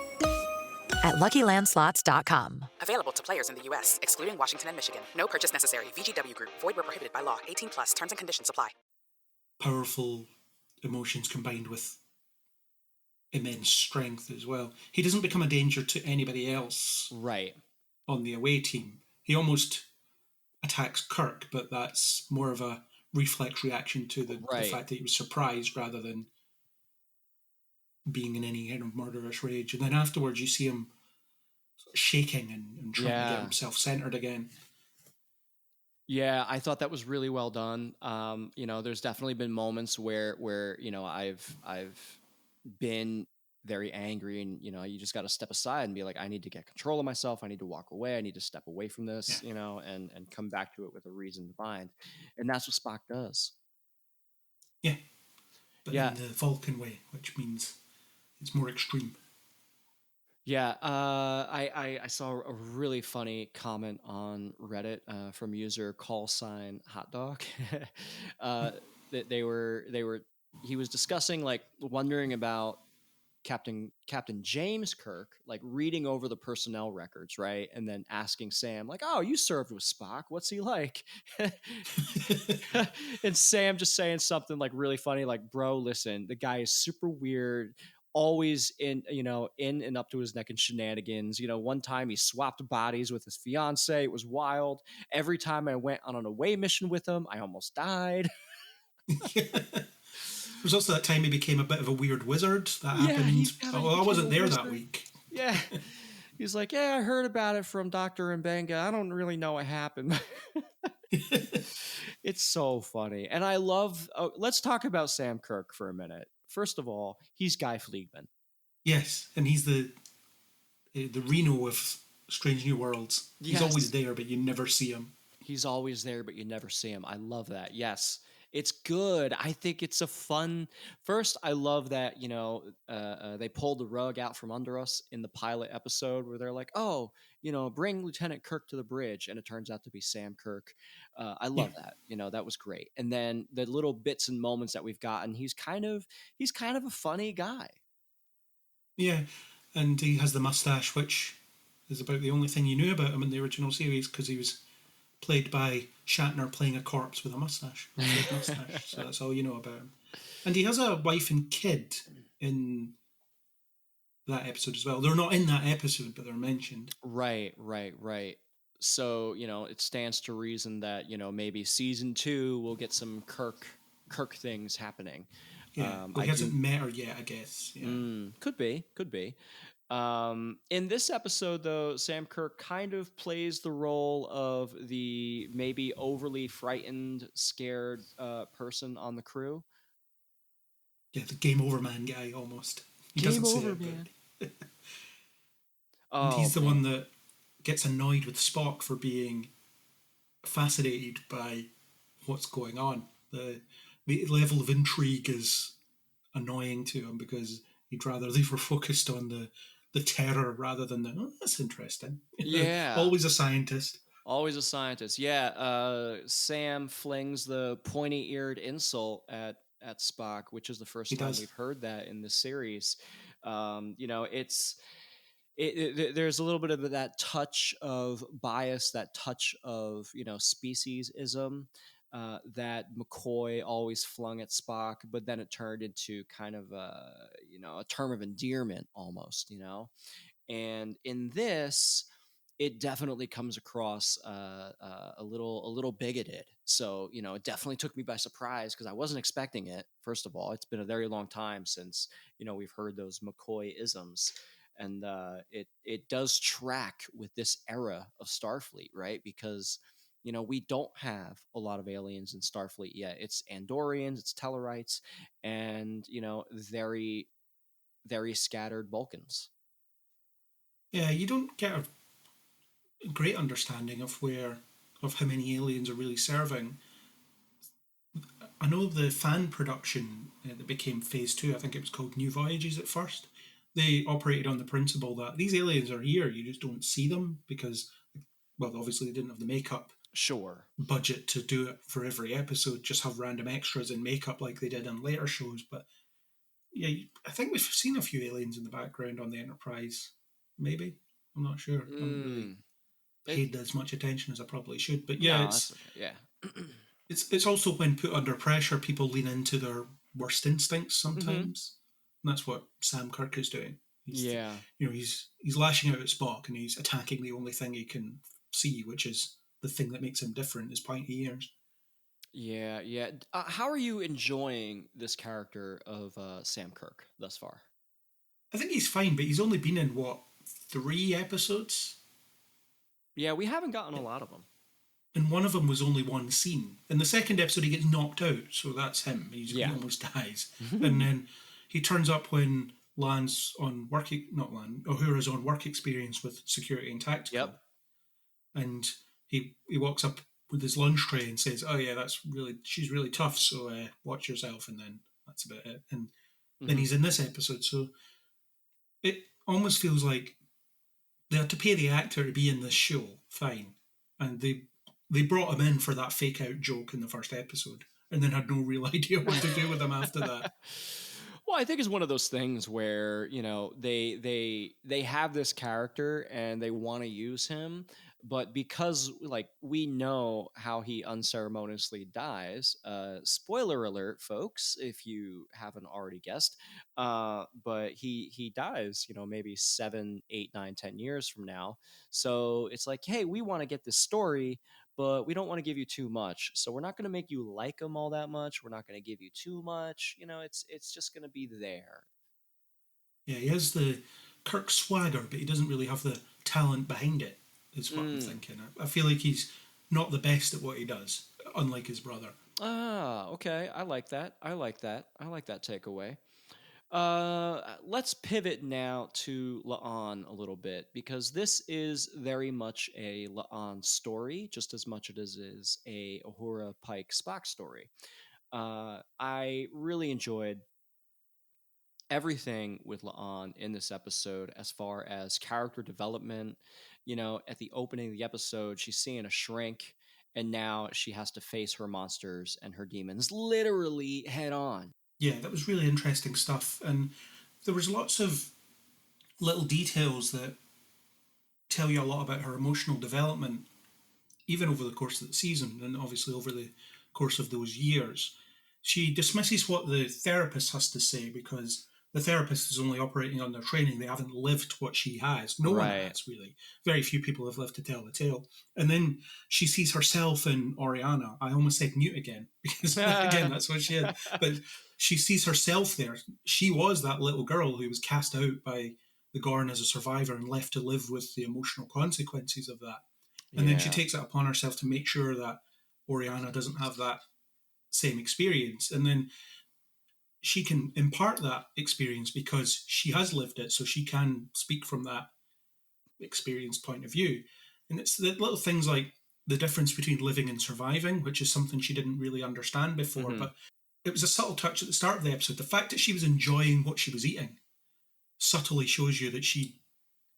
at LuckyLandSlots.com. Available to players in the U.S., excluding Washington and Michigan. No purchase necessary. VGW Group. Void where prohibited by law. 18+. Terms and conditions apply. Powerful emotions combined with immense strength as well. He doesn't become a danger to anybody else. Right. On the away team. He almost attacks Kirk, but that's more of a reflex reaction to the fact that he was surprised rather than being in any kind of murderous rage. And then afterwards, you see him sort of shaking and trying to get himself centered again. Yeah, I thought that was really well done. There's definitely been moments where I've been very angry, and you just got to step aside and be like, I need to get control of myself. I need to walk away. I need to step away from this, and come back to it with a reason behind. And that's what Spock does. Yeah. But in the Vulcan way, which means it's more extreme. Yeah, I saw a really funny comment on Reddit from user callsign hot dog. That he was discussing, like, wondering about Captain James Kirk, like, reading over the personnel records, right, and then asking Sam, like, "Oh, you served with Spock. What's he like?" And Sam just saying something like really funny, like, "Bro, listen, the guy is super weird." Always in and up to his neck in shenanigans. One time he swapped bodies with his fiance. It was wild. Every time I went on an away mission with him, I almost died. There's also that time he became a bit of a weird wizard. That happened. I wasn't there that week. Yeah. He's like, I heard about it from Dr. Mbenga. I don't really know what happened. It's so funny. And I love, let's talk about Sam Kirk for a minute. First of all, he's Guy Fleegman. Yes, and he's the Reno of Strange New Worlds. He's always there, but you never see him. He's always there, but you never see him. I love that. Yes, it's good. I think it's a fun... First, I love that, they pulled the rug out from under us in the pilot episode where they're like, bring Lieutenant Kirk to the bridge. And it turns out to be Sam Kirk. I love that. That was great. And then the little bits and moments that we've gotten, he's kind of a funny guy. Yeah, and he has the mustache, which is about the only thing you knew about him in the original series, because he was played by Shatner playing a corpse with a mustache. So that's all you know about him. And he has a wife and kid in that episode as well. They're not in that episode, but they're mentioned. Right. So, it stands to reason that, maybe season 2 will get some Kirk things happening. Yeah, he hasn't met her yet, I guess. Yeah. Could be. In this episode, though, Sam Kirk kind of plays the role of the maybe overly frightened, scared person on the crew. Yeah, the game over man guy, almost. He game doesn't over, say it, man. And he's the one that gets annoyed with Spock for being fascinated by what's going on. The level of intrigue is annoying to him because he'd rather they were focused on the terror rather than that's interesting. Yeah. Always a scientist. Always a scientist. Yeah. Sam flings the pointy-eared insult at Spock, which is the first time we've heard that in the series. There's a little bit of that touch of bias, that touch of, speciesism that McCoy always flung at Spock, but then it turned into kind of a term of endearment almost, And in this, it definitely comes across a little bigoted. So, it definitely took me by surprise because I wasn't expecting it. First of all, it's been a very long time since, we've heard those McCoy-isms. And it does track with this era of Starfleet, right? Because, we don't have a lot of aliens in Starfleet yet. It's Andorians, it's Tellarites, and, very, very scattered Vulcans. Yeah, you don't get a great understanding of how many aliens are really serving. I know the fan production that became Phase 2, I think it was called New Voyages at first, they operated on the principle that these aliens are here, you just don't see them because, well, obviously they didn't have the makeup budget to do it for every episode, just have random extras in makeup like they did on later shows. But yeah, I think we've seen a few aliens in the background on the Enterprise, maybe. I'm not sure. I haven't really paid as much attention as I probably should. But yeah, it's also when put under pressure, people lean into their worst instincts sometimes. And that's what Sam Kirk is doing. He's lashing out at Spock and he's attacking the only thing he can see, which is the thing that makes him different, his pointy ears. Yeah, yeah. How are you enjoying this character of Sam Kirk thus far? I think he's fine, but he's only been in, what, 3 episodes? Yeah, we haven't gotten a lot of them. And one of them was only one scene. In the second episode, he gets knocked out, so that's him. He almost dies. And then he turns up when Lan's on work, not Lan, Uhura's on work experience with security and tactical. Yep. And he walks up with his lunch tray and says, "Oh yeah, she's really tough, so watch yourself." And then that's about it. And then he's in this episode, so it almost feels like they had to pay the actor to be in this show, fine, and they brought him in for that fake out joke in the first episode, and then had no real idea what to do with him after that. Well, I think it's one of those things where, you know, they have this character and they want to use him, but because like we know how he unceremoniously dies, spoiler alert, folks, if you haven't already guessed, but he dies, you know, maybe 7, 8, 9, 10 years from now. So it's like, hey, we want to get this story, but we don't want to give you too much. So we're not going to make you like him all that much. We're not going to give you too much. You know, it's just going to be there. Yeah, he has the Kirk swagger, but he doesn't really have the talent behind it, is what I'm thinking. I feel like he's not the best at what he does, unlike his brother. Ah, okay. I like that. I like that takeaway. Let's pivot now to La'an a little bit, because this is very much a La'an story, just as much as it is a Uhura Pike Spock story. I really enjoyed everything with La'an in this episode as far as character development. You know, at the opening of the episode, she's seeing a shrink, and now she has to face her monsters and her demons literally head on. Yeah, that was really interesting stuff. And there was lots of little details that tell you a lot about her emotional development, even over the course of the season and obviously over the course of those years. She dismisses what the therapist has to say because the therapist is only operating on their training. They haven't lived what she has. No one has, really. Very few people have lived to tell the tale. And then she sees herself in Oriana. I almost said Newt again, because again, that's what she is. But she sees herself there. She was that little girl who was cast out by the Gorn as a survivor and left to live with the emotional consequences of that. And then she takes it upon herself to make sure that Oriana doesn't have that same experience. And then she can impart that experience because she has lived it, so she can speak from that experienced point of view. And it's the little things like the difference between living and surviving, which is something she didn't really understand before, but it was a subtle touch at the start of the episode. The fact that she was enjoying what she was eating subtly shows you that she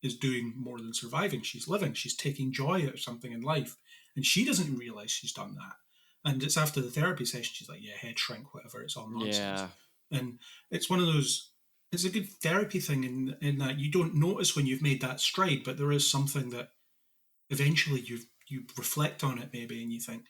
is doing more than surviving. She's living. She's taking joy out of something in life. And she doesn't realize she's done that. And it's after the therapy session, she's like, yeah, head shrink, whatever. It's all nonsense. Yeah. And it's one of those, it's a good therapy thing in that you don't notice when you've made that stride, but there is something that eventually you reflect on it maybe and you think,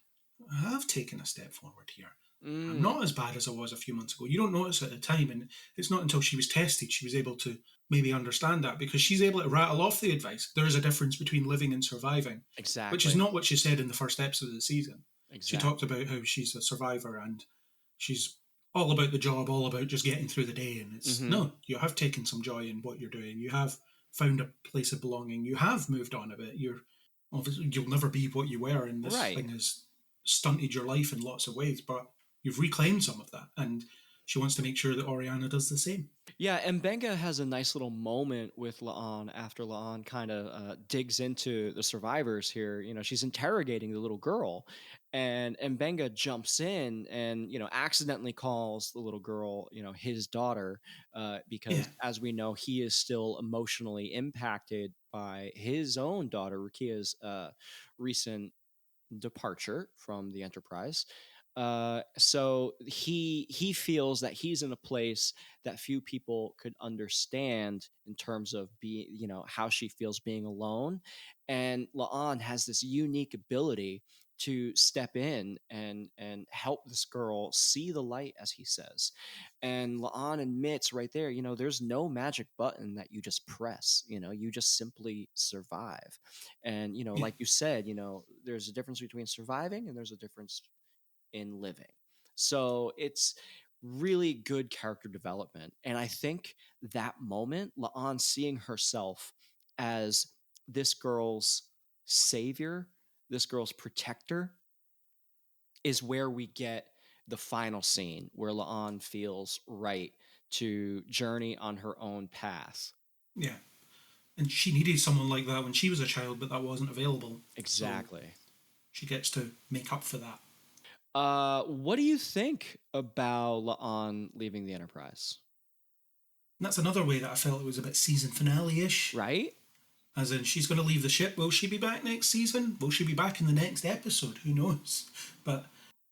I have taken a step forward here. I'm not as bad as I was a few months ago. You don't notice at the time, and it's not until she was tested she was able to maybe understand that, because she's able to rattle off the advice. There is a difference between living and surviving. Exactly. Which is not what she said in the first episode of the season. Exactly. She talked about how she's a survivor and she's all about the job, all about just getting through the day. And it's, no, you have taken some joy in what you're doing. You have found a place of belonging. You have moved on a bit. You'll never be what you were, and this thing has stunted your life in lots of ways, but you've reclaimed some of that, and she wants to make sure that Oriana does the same. Yeah, and Benga has a nice little moment with La'an after La'an kind of digs into the survivors here. You know, she's interrogating the little girl, and Benga jumps in and, you know, accidentally calls the little girl, you know, his daughter, because as we know, he is still emotionally impacted by his own daughter, Rukia's recent departure from the Enterprise. So he feels that he's in a place that few people could understand in terms of being, you know, how she feels being alone. And La'an has this unique ability to step in and help this girl see the light, as he says. And La'an admits right there, you know, there's no magic button that you just press, you know, you just simply survive. And, you know, like you said, you know, there's a difference between surviving and there's a difference in living. So it's really good character development. And I think that moment, La'an seeing herself as this girl's savior, this girl's protector, is where we get the final scene where La'an feels right to journey on her own path. Yeah. And she needed someone like that when she was a child, but that wasn't available. Exactly. So she gets to make up for that. What do you think about La'an leaving the Enterprise? And that's another way that I felt it was a bit season finale-ish. Right? As in, she's going to leave the ship. Will she be back next season? Will she be back in the next episode? Who knows? But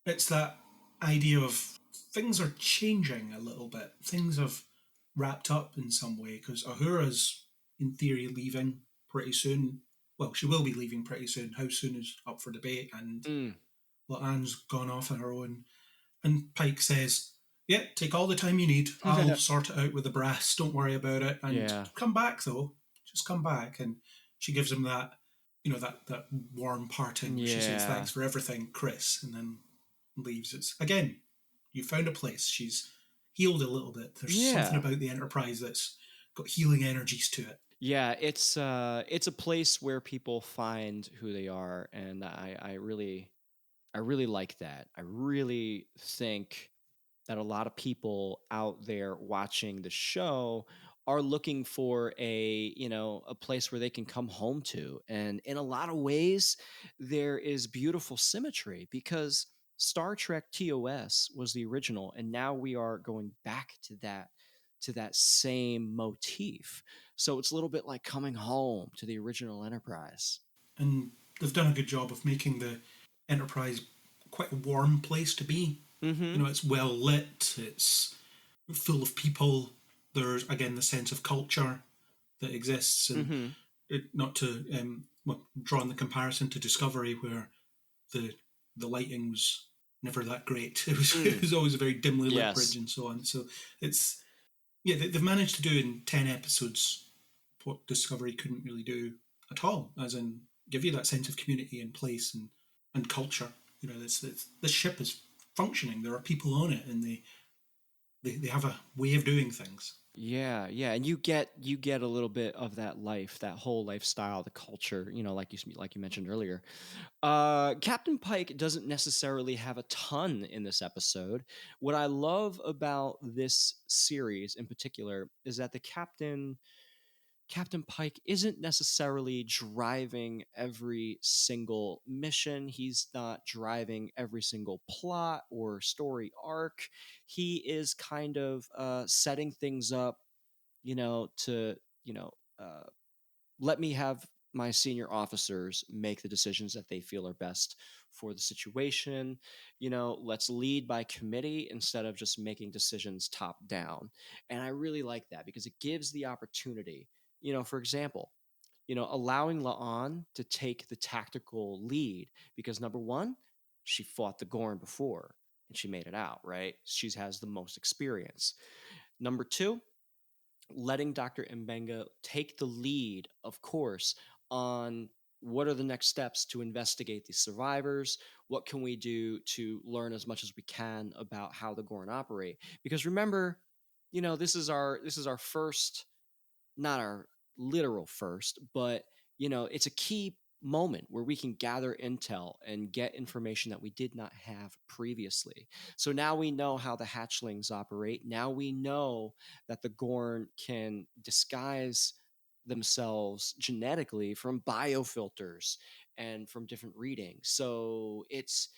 it's that idea of things are changing a little bit. Things have wrapped up in some way, because Uhura's, in theory, leaving pretty soon. Well, she will be leaving pretty soon. How soon is up for debate, and La'an's gone off on her own. And Pike says, yeah, take all the time you need. I'll sort it out with the brass. Don't worry about it. And come back, though. Just come back. And she gives him that, that warm parting. She says, thanks for everything, Chris. And then leaves. It's, again, you found a place. She's healed a little bit. There's something about the Enterprise that's got healing energies to it. Yeah, it's a place where people find who they are, and I really like that. I really think that a lot of people out there watching the show are looking for a place where they can come home to. And in a lot of ways, there is beautiful symmetry, because Star Trek TOS was the original, and now we are going back to that same motif. So it's a little bit like coming home to the original Enterprise. And they've done a good job of making the Enterprise quite a warm place to be. Mm-hmm. It's well lit, it's full of people. There's, again, the sense of culture that exists, and not to draw on the comparison to Discovery, where the lighting was never that great. It was always a very dimly lit bridge and so on. So it's they've managed to do in 10 episodes what Discovery couldn't really do at all, as in give you that sense of community and place and culture. This ship is functioning. There are people on it, and they have a way of doing things. Yeah, and you get a little bit of that life, that whole lifestyle, the culture. Like you mentioned earlier. Captain Pike doesn't necessarily have a ton in this episode. What I love about this series in particular is that the Captain Pike isn't necessarily driving every single mission. He's not driving every single plot or story arc. He is kind of setting things up, to let me have my senior officers make the decisions that they feel are best for the situation. Let's lead by committee instead of just making decisions top down. And I really like that, because it gives the opportunity. For example, allowing La'an to take the tactical lead, because number one, she fought the Gorn before and she made it out, right? She has the most experience. Number two, letting Dr. Mbenga take the lead, of course, on what are the next steps to investigate these survivors? What can we do to learn as much as we can about how the Gorn operate? Because remember, this is our first, not our literal first, but it's a key moment where we can gather intel and get information that we did not have previously. So now we know how the hatchlings operate. Now we know that the Gorn can disguise themselves genetically from biofilters and from different readings. So it's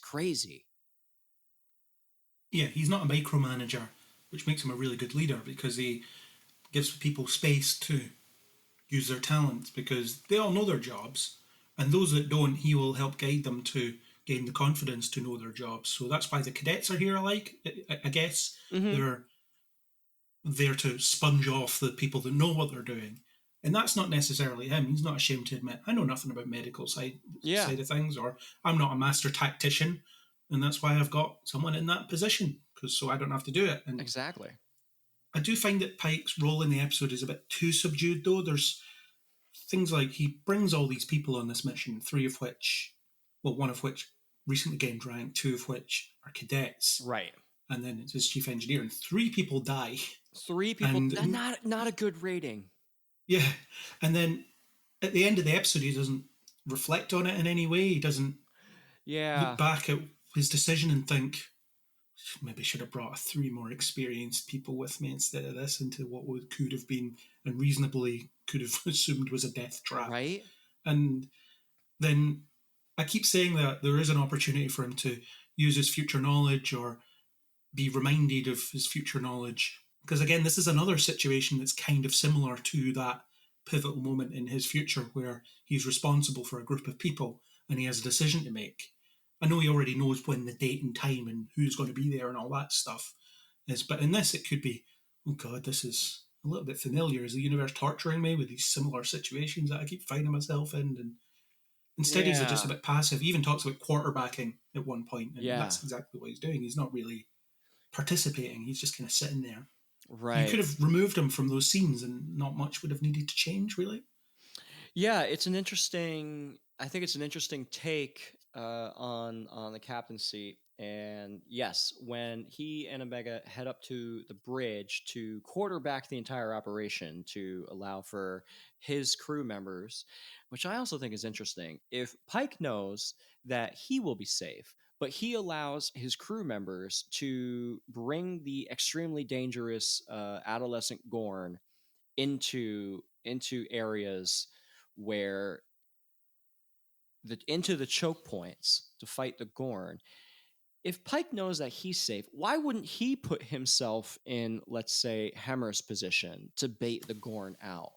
crazy. Yeah, he's not a micromanager, which makes him a really good leader, because he gives people space to use their talents, because they all know their jobs, and those that don't, he will help guide them to gain the confidence to know their jobs. So that's why the cadets are here, I guess. They're there to sponge off the people that know what they're doing. And that's not necessarily him. He's not ashamed to admit, I know nothing about medical side of things, or I'm not a master tactician, and that's why I've got someone in that position, so I don't have to do it. And exactly. I do find that Pike's role in the episode is a bit too subdued, though. There's things like he brings all these people on this mission, one of which recently gained rank, 2 of which are cadets. Right. And then it's his chief engineer, and 3 people die. 3 people, not a good rating. Yeah. And then at the end of the episode, he doesn't reflect on it in any way. He doesn't look back at his decision and think, maybe should have brought 3 more experienced people with me instead of this into what could have been and reasonably could have assumed was a death trap. Right. And then I keep saying that there is an opportunity for him to use his future knowledge or be reminded of his future knowledge. Because again, this is another situation that's kind of similar to that pivotal moment in his future where he's responsible for a group of people and he has a decision to make. I know he already knows when the date and time and who's going to be there and all that stuff is, but in this it could be, oh God, this is a little bit familiar. Is the universe torturing me with these similar situations that I keep finding myself in? And instead he's just a bit passive. He even talks about quarterbacking at one point, and that's exactly what he's doing. He's not really participating. He's just kind of sitting there. Right. You could have removed him from those scenes and not much would have needed to change, really. Yeah, I think it's an interesting take on the captain's seat. And yes, when he and Omega head up to the bridge to quarterback the entire operation to allow for his crew members, which I also think is interesting. If Pike knows that he will be safe, but he allows his crew members to bring the extremely dangerous adolescent Gorn into areas where into the choke points to fight the Gorn. If Pike knows that he's safe, why wouldn't he put himself in, let's say, Hemmer's position to bait the Gorn out?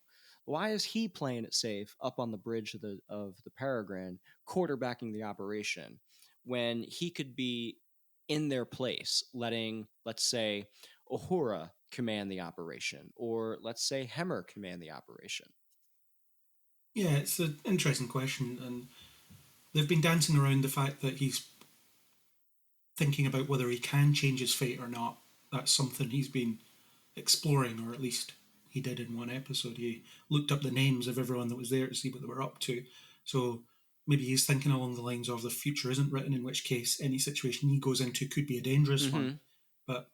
Why is he playing it safe up on the bridge of the Peregrine, quarterbacking the operation, when he could be in their place, letting, let's say, Uhura command the operation, or let's say Hemmer command the operation? Yeah, it's an interesting question, and they've been dancing around the fact that he's thinking about whether he can change his fate or not. That's something he's been exploring, or at least he did in one episode. He looked up the names of everyone that was there to see what they were up to. So maybe he's thinking along the lines of the future isn't written, in which case any situation he goes into could be a dangerous one. But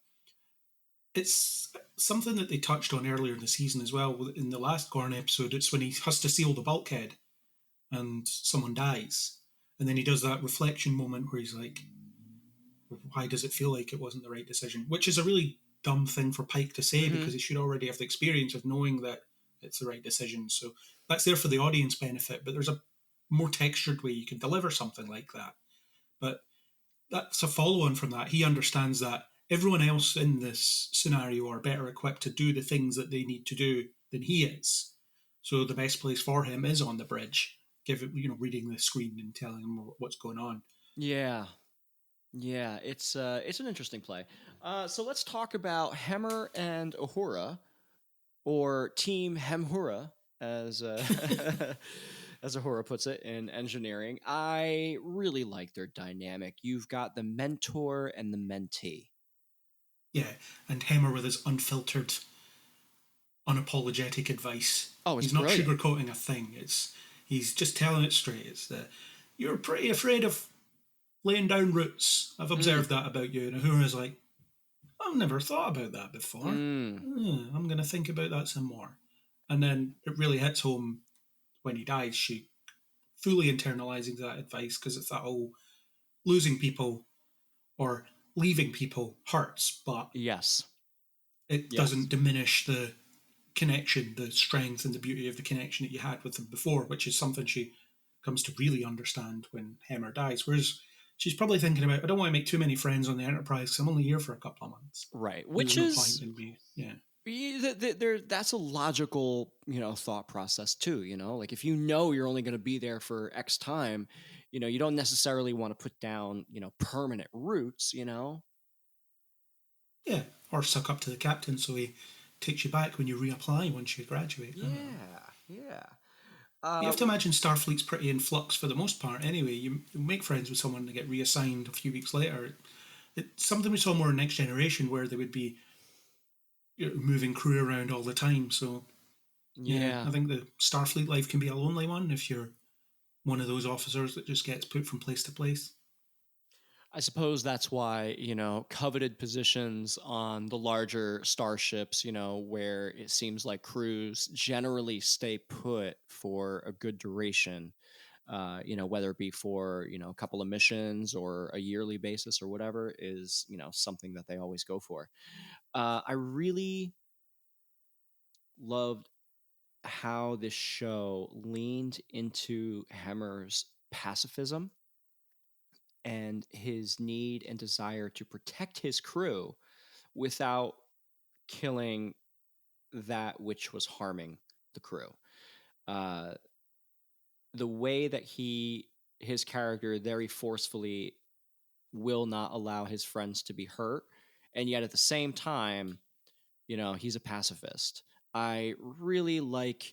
it's something that they touched on earlier in the season as well. In the last Gorn episode, it's when he has to seal the bulkhead and someone dies. And then he does that reflection moment where he's like, why does it feel like it wasn't the right decision? Which is a really dumb thing for Pike to say because he should already have the experience of knowing that it's the right decision. So that's there for the audience benefit, but there's a more textured way you can deliver something like that. But that's a follow-on from that. He understands that everyone else in this scenario are better equipped to do the things that they need to do than he is. So the best place for him is on the bridge, reading the screen and telling him what's going on. Yeah, it's an interesting play. So let's talk about Hemmer and Uhura, or Team Hemhura, as as Uhura puts it in engineering. I really like their dynamic. You've got the mentor and the mentee. Yeah, and Hemmer with his unfiltered, unapologetic advice. Oh, it's he's not brilliant. Sugarcoating a thing. He's just telling it straight. It's that you're pretty afraid of laying down roots. I've observed that about you. And Uhura's like, I've never thought about that before. I'm going to think about that some more. And then it really hits home when he dies. She fully internalizing that advice, because it's that whole losing people or leaving people hurts, but it doesn't diminish the connection, the strength and the beauty of the connection that you had with them before, which is something she comes to really understand when Hemmer dies. Whereas she's probably thinking about, I don't want to make too many friends on the Enterprise because I'm only here for a couple of months. Right, which is that's a logical, thought process too. Like if you're only going to be there for X time, you don't necessarily want to put down, permanent roots. Yeah, or suck up to the captain so he takes you back when you reapply once you graduate. Yeah. You have to imagine Starfleet's pretty in flux for the most part anyway. You make friends with someone to get reassigned a few weeks later. It's something we saw more in Next Generation, where they would be moving crew around all the time. So I think the Starfleet life can be a lonely one if you're one of those officers that just gets put from place to place. I suppose that's why, coveted positions on the larger starships, where it seems like crews generally stay put for a good duration, whether it be for, a couple of missions or a yearly basis or whatever, is, something that they always go for. I really loved how this show leaned into Hemmer's pacifism and his need and desire to protect his crew without killing that which was harming the crew. Uh, the way that his character very forcefully will not allow his friends to be hurt, and yet at the same time, he's a pacifist. I really like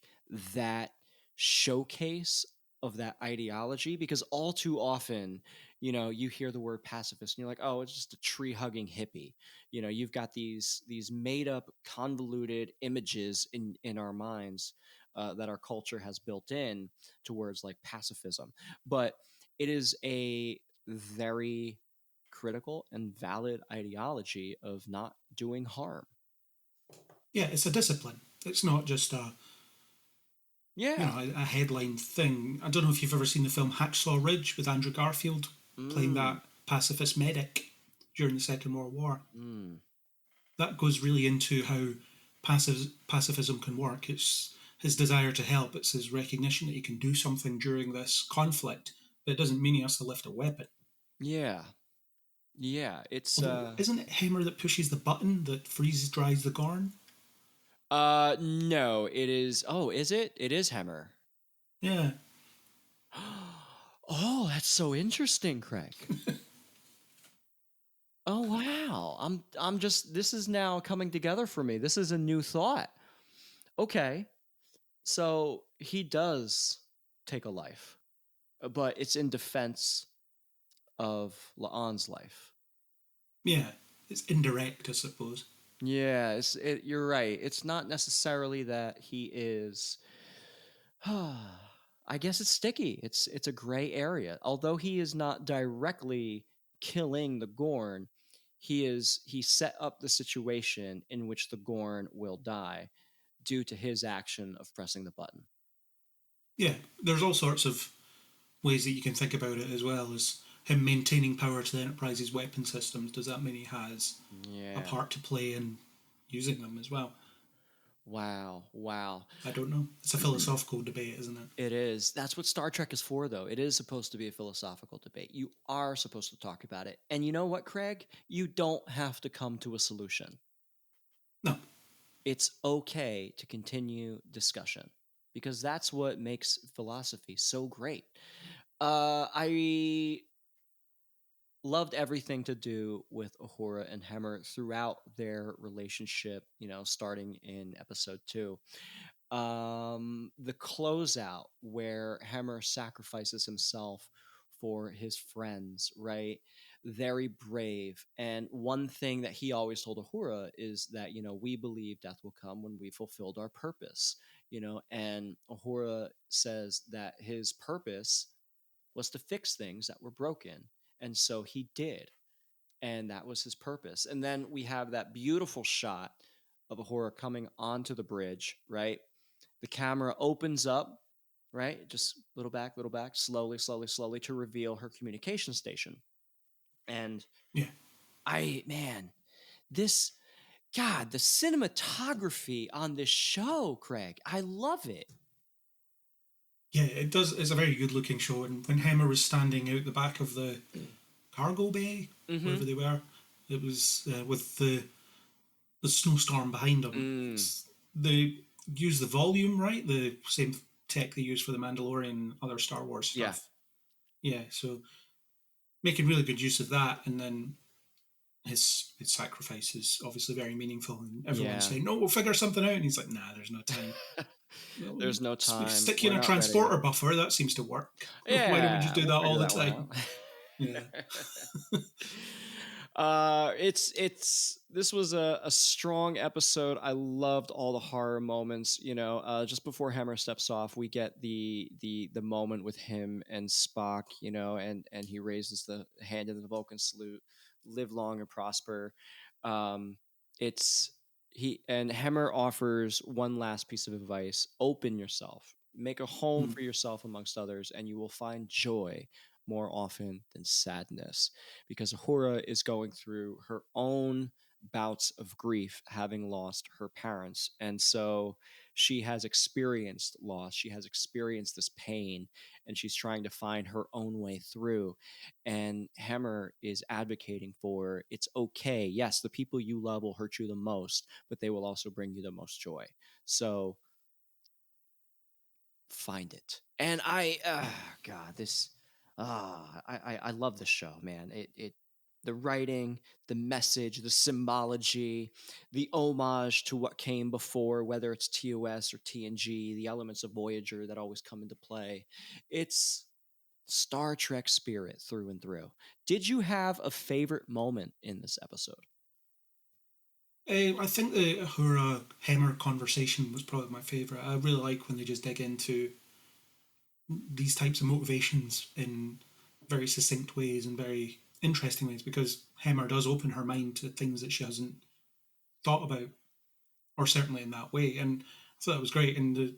that showcase of that ideology, because all too often, you hear the word pacifist and you're like, oh, it's just a tree hugging hippie. You've got these made up convoluted images in our minds that our culture has built in towards like pacifism, but it is a very critical and valid ideology of not doing harm. Yeah, it's a discipline. It's not just a headline thing. I don't know if you've ever seen the film Hacksaw Ridge with Andrew Garfield playing that pacifist medic during the Second World War. That goes really into how pacifism can work. It's his desire to help. It's his recognition that he can do something during this conflict, but it doesn't mean he has to lift a weapon. Yeah. It's isn't it Hemmer that pushes the button that freezes dries the Gorn? No, it is. Oh, is it? It is Hemmer. Yeah. Oh, that's so interesting, Craig. Oh, wow. I'm just, this is now coming together for me. This is a new thought. Okay. So he does take a life, but it's in defense of La'an's life. Yeah. It's indirect, I suppose. Yeah, you're right. It's not necessarily that he is. I guess it's sticky. It's a gray area. Although he is not directly killing the Gorn, he set up the situation in which the Gorn will die due to his action of pressing the button. Yeah, there's all sorts of ways that you can think about it as well as him maintaining power to the Enterprise's weapon systems. Does that mean he has a part to play in using them as well? Wow. I don't know. It's a philosophical debate, isn't it? It is. That's what Star Trek is for, though. It is supposed to be a philosophical debate. You are supposed to talk about it. And you know what, Craig? You don't have to come to a solution. No. It's okay to continue discussion, because that's what makes philosophy so great. I loved everything to do with Uhura and Hemmer throughout their relationship, starting in episode 2. The closeout where Hemmer sacrifices himself for his friends, right? Very brave. And one thing that he always told Uhura is that, we believe death will come when we fulfilled our purpose, and Uhura says that his purpose was to fix things that were broken. And so he did. And that was his purpose. And then we have that beautiful shot of Uhura coming onto the bridge, right? The camera opens up, right? Just little back, slowly to reveal her communication station. And yeah, the cinematography on this show, Craig, I love it. Yeah, it does. It's a very good looking show. And when Hemmer was standing out the back of the cargo bay, wherever they were, it was with the snowstorm behind them. They use the volume, right? The same tech they use for the Mandalorian and other Star Wars stuff. Yeah, so making really good use of that. And then his sacrifice is obviously very meaningful. And everyone's saying, no, we'll figure something out. And he's like, nah, there's no time. There's no time. Stick you in a transporter buffer. That seems to work. Yeah, why don't we just do that all the time? This was a strong episode. I loved all the horror moments. Just before Hammer steps off, we get the moment with him and Spock. And he raises the hand in the Vulcan salute. Live long and prosper. It's he and Hammer offers one last piece of advice: open yourself, make a home for yourself amongst others, and you will find joy more often than sadness, because Uhura is going through her own bouts of grief, having lost her parents. And so she has experienced loss, she has experienced this pain, and she's trying to find her own way through. And Hammer is advocating for, it's okay. Yes, the people you love will hurt you the most, but they will also bring you the most joy. So find it. And I love this show, man. The writing, the message, the symbology, the homage to what came before, whether it's TOS or TNG, the elements of Voyager that always come into play. It's Star Trek spirit through and through. Did you have a favorite moment in this episode? I think the Uhura Hammer conversation was probably my favourite. I really like when they just dig into these types of motivations in very succinct ways and very interesting ways, because Hammer does open her mind to things that she hasn't thought about, or certainly in that way. And I thought that was great. And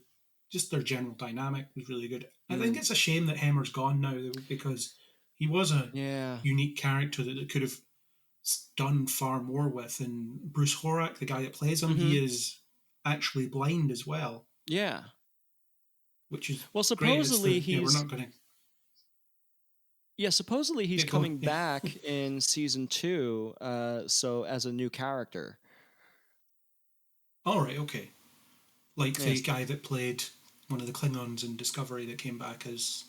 just their general dynamic was really good. I think it's a shame that Hammer's gone now, though, because he was a unique character that they could have done far more with. And Bruce Horak, the guy that plays him, he is actually blind as well. Yeah. Which is supposedly great. We're not going to. Yeah, supposedly he's coming back in season 2, so as a new character. All right, okay. Like the guy that played one of the Klingons in Discovery that came back as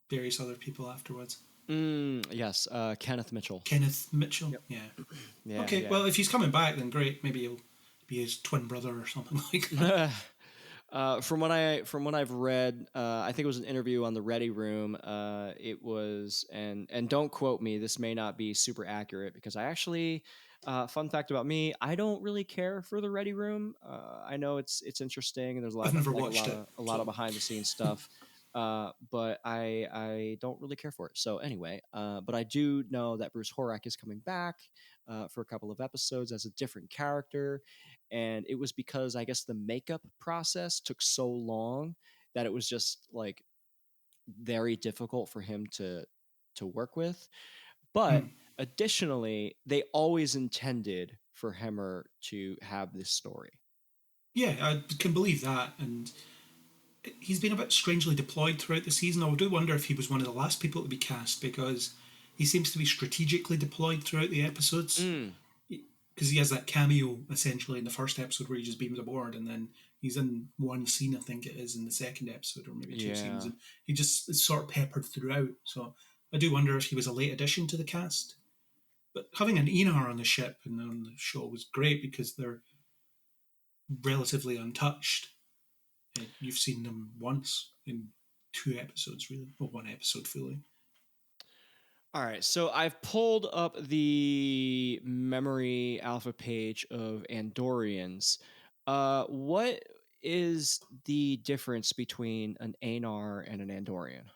various other people afterwards. Yes, Kenneth Mitchell. Kenneth Mitchell, yeah. Okay, well, if he's coming back, then great. Maybe he'll be his twin brother or something like that. From what I've read, I think it was an interview on the Ready Room. It was, and don't quote me, this may not be super accurate, because I actually, fun fact about me, I don't really care for the Ready Room. I know it's interesting, and there's a lot of behind the scenes stuff, but I don't really care for it. So anyway, but I do know that Bruce Horak is coming back for a couple of episodes as a different character. And it was because I guess the makeup process took so long that it was just like very difficult for him to work with. But additionally, they always intended for Hammer to have this story. Yeah, I can believe that. And he's been a bit strangely deployed throughout the season. I do wonder if he was one of the last people to be cast, because he seems to be strategically deployed throughout the episodes. Because he has that cameo essentially in the first episode where he just beams aboard, and then he's in one scene, I think it is, in the second episode, or maybe two scenes, and he just is sort of peppered throughout. So I do wonder if he was a late addition to the cast. But having an Enar on the ship and on the show was great, because they're relatively untouched. You've seen them once in 2 episodes, really, or 1 episode fully. All right, so I've pulled up the memory alpha page of Andorians. What is the difference between an Anar and an Andorian?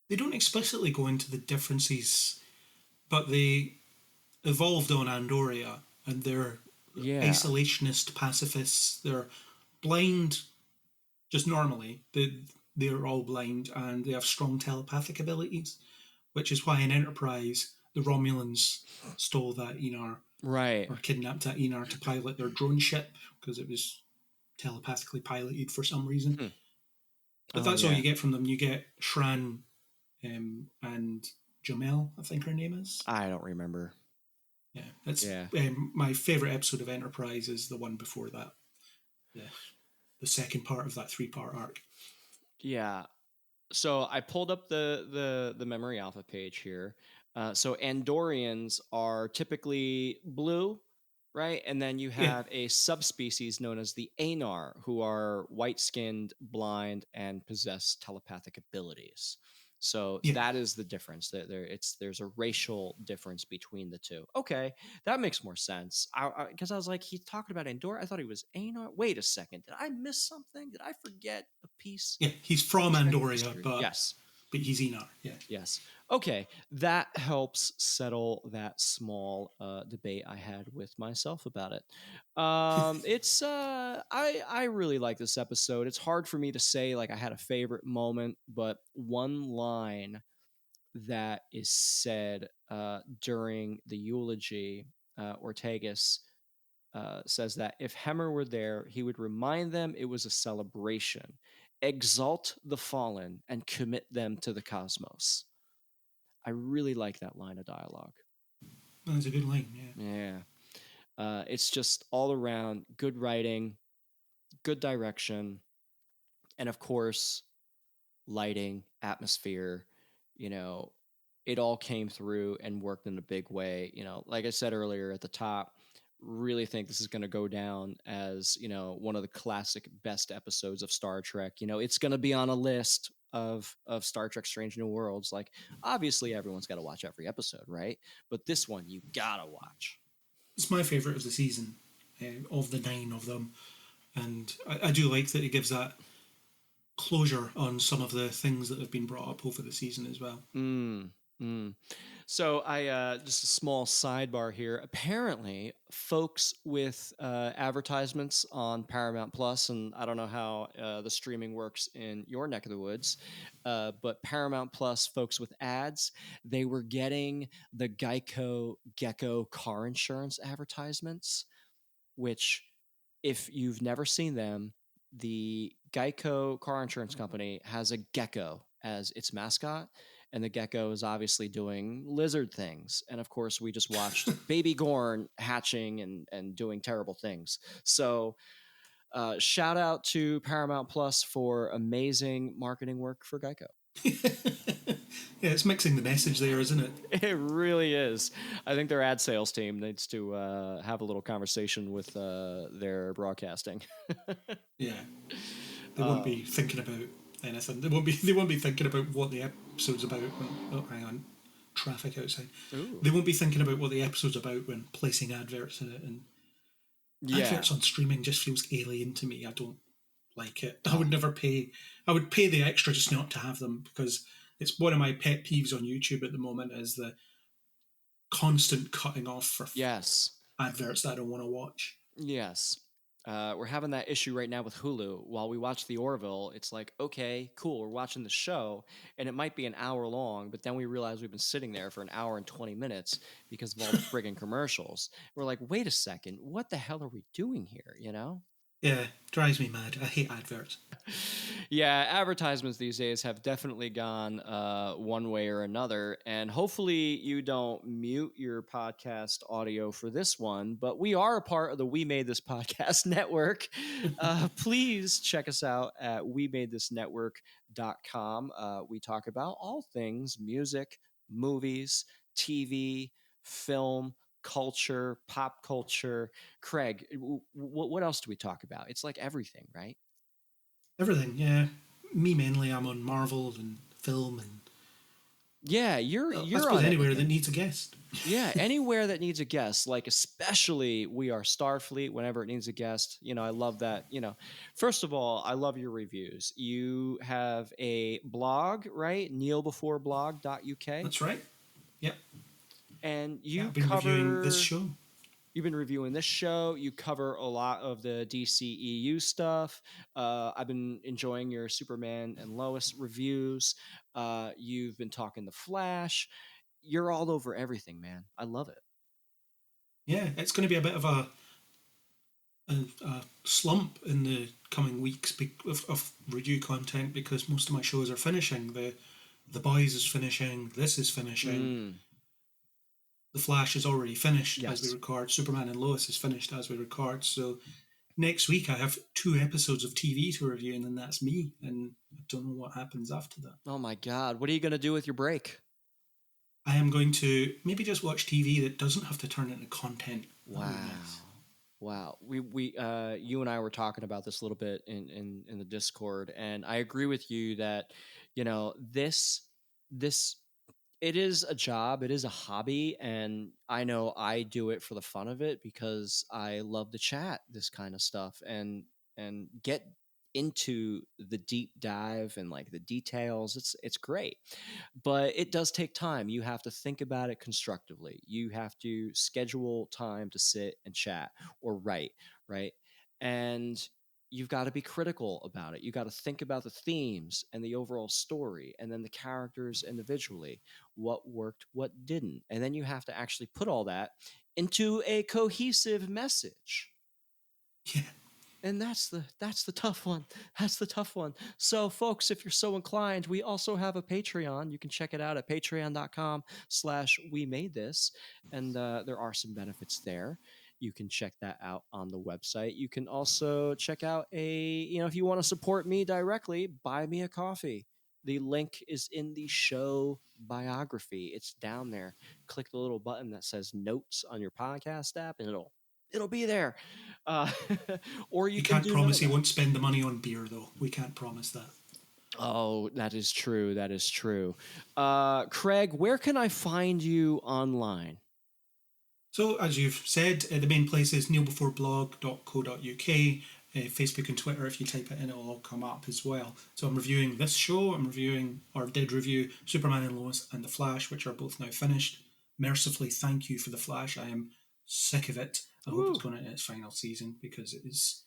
They don't explicitly go into the differences, but they evolved on Andoria, and they're isolationist pacifists. They're blind, just normally. They're all blind, and they have strong telepathic abilities, which is why in Enterprise, the Romulans stole that Enar. Right. Or kidnapped that Enar to pilot their drone ship, because it was telepathically piloted for some reason. But that's all you get from them. You get Shran and Jamel, I think her name is. I don't remember. Yeah, that's my favourite episode of Enterprise is the one before that. The second part of that 3-part arc. Yeah. So I pulled up the memory alpha page here. So Andorians are typically blue, right? And then you have a subspecies known as the Anar, who are white-skinned, blind, and possess telepathic abilities. So that is the difference. There's a racial difference between the two. Okay, that makes more sense. Because I was like, he's talking about Andor. I thought he was Anor. Wait a second, did I miss something? Did I forget a piece? Yeah, he's from Andoria, but yes, but he's Enoch. Yeah. Yes. Okay, that helps settle that small debate I had with myself about it. It's I really like this episode. It's hard for me to say like I had a favorite moment, but one line that is said during the eulogy, Ortegas says that if Hemmer were there, he would remind them it was a celebration, exalt the fallen, and commit them to the cosmos. I really like that line of dialogue. That's a good line, Yeah. It's just all around good writing, good direction, and of course, lighting, atmosphere. It all came through and worked in a big way. Like I said earlier at the top, really think this is going to go down as, one of the classic best episodes of Star Trek. It's going to be on a list of Star Trek Strange New Worlds. Like, obviously everyone's got to watch every episode, right? But this one you gotta watch. It's my favorite of the season, of the 9 of them, and I do like that it gives that closure on some of the things that have been brought up over the season as well. So I just a small sidebar here. Apparently, folks with advertisements on Paramount Plus, and I don't know how the streaming works in your neck of the woods, but Paramount Plus folks with ads, they were getting the Geico car insurance advertisements, which, if you've never seen them, the Geico car insurance company has a gecko as its mascot. And the gecko is obviously doing lizard things. And of course, we just watched baby Gorn hatching and doing terrible things. So shout out to Paramount Plus for amazing marketing work for Geico. Yeah, it's mixing the message there, isn't it? It really is. I think their ad sales team needs to have a little conversation with their broadcasting. Yeah. They won't be thinking about anything. They won't be thinking about what the episode's about when, hang on, traffic outside. Ooh. They won't be thinking about what the episode's about when placing adverts in it, and adverts on streaming just feels alien to me. I don't like it. I would never pay. I would pay the extra just not to have them, because it's one of my pet peeves on YouTube at the moment is the constant cutting off for adverts that I don't want to watch. Yes. We're having that issue right now with Hulu. While we watch The Orville, it's like, okay, cool, we're watching the show, and it might be an hour long, but then we realize we've been sitting there for an hour and 20 minutes because of all the friggin' commercials. We're like, wait a second, what the hell are we doing here, Yeah, drives me mad. I hate adverts. Yeah, advertisements these days have definitely gone one way or another, and hopefully you don't mute your podcast audio for this one, but we are a part of the We Made This Podcast network. Please check us out at wemadethisnetwork.com. We talk about all things music, movies, TV, film, culture, pop culture. Craig, what else do we talk about? It's like everything, right? Everything, yeah. Me mainly, I'm on Marvel and film and you're I suppose on anywhere everything. that needs a guest. Yeah, anywhere that needs a guest, like especially We Are Starfleet whenever it needs a guest. I love that. First of all, I love your reviews. You have a blog, right? kneelbeforeblog.uk. That's right. Yep. And you I've been reviewing this show. You've been reviewing this show. You cover a lot of the DCEU stuff. I've been enjoying your Superman and Lois reviews. You've been talking The Flash. You're all over everything, man. I love it. Yeah, it's going to be a bit of a slump in the coming weeks of review content, because most of my shows are finishing. The Boys is finishing. This is finishing. The Flash is already finished as we record. Superman and Lois is finished as we record. So next week I have 2 episodes of TV to review, and then that's me. And I don't know what happens after that. Oh my God. What are you going to do with your break? I am going to maybe just watch TV that doesn't have to turn into content. Wow. We you and I were talking about this a little bit in the Discord, and I agree with you that, this it is a job, it is a hobby, and I know I do it for the fun of it because I love to chat this kind of stuff and get into the deep dive and like the details. It's great, but it does take time. You have to think about it constructively. You have to schedule time to sit and chat or write, right? And you've got to be critical about it. You got to think about the themes and the overall story, and then the characters individually, what worked, what didn't. And then you have to actually put all that into a cohesive message. Yeah. And that's the tough one. That's the tough one. So folks, if you're so inclined, we also have a Patreon. You can check it out at patreon.com/WeMadeThis. And there are some benefits there. You can check that out on the website. You can also check out if you want to support me directly, buy me a coffee. The link is in the show biography. It's down there. Click the little button that says notes on your podcast app and it'll be there. Or you can't promise you won't spend the money on beer, though. We can't promise that. Oh, that is true. That is true. Craig, where can I find you online? So, as you've said, the main place is kneelbeforeblog.co.uk, Facebook and Twitter. If you type it in, it'll all come up as well. So I'm reviewing this show. I'm reviewing, or did review, Superman and Lois and The Flash, which are both now finished. Mercifully, thank you for The Flash. I am sick of it. I hope it's going into its final season because it is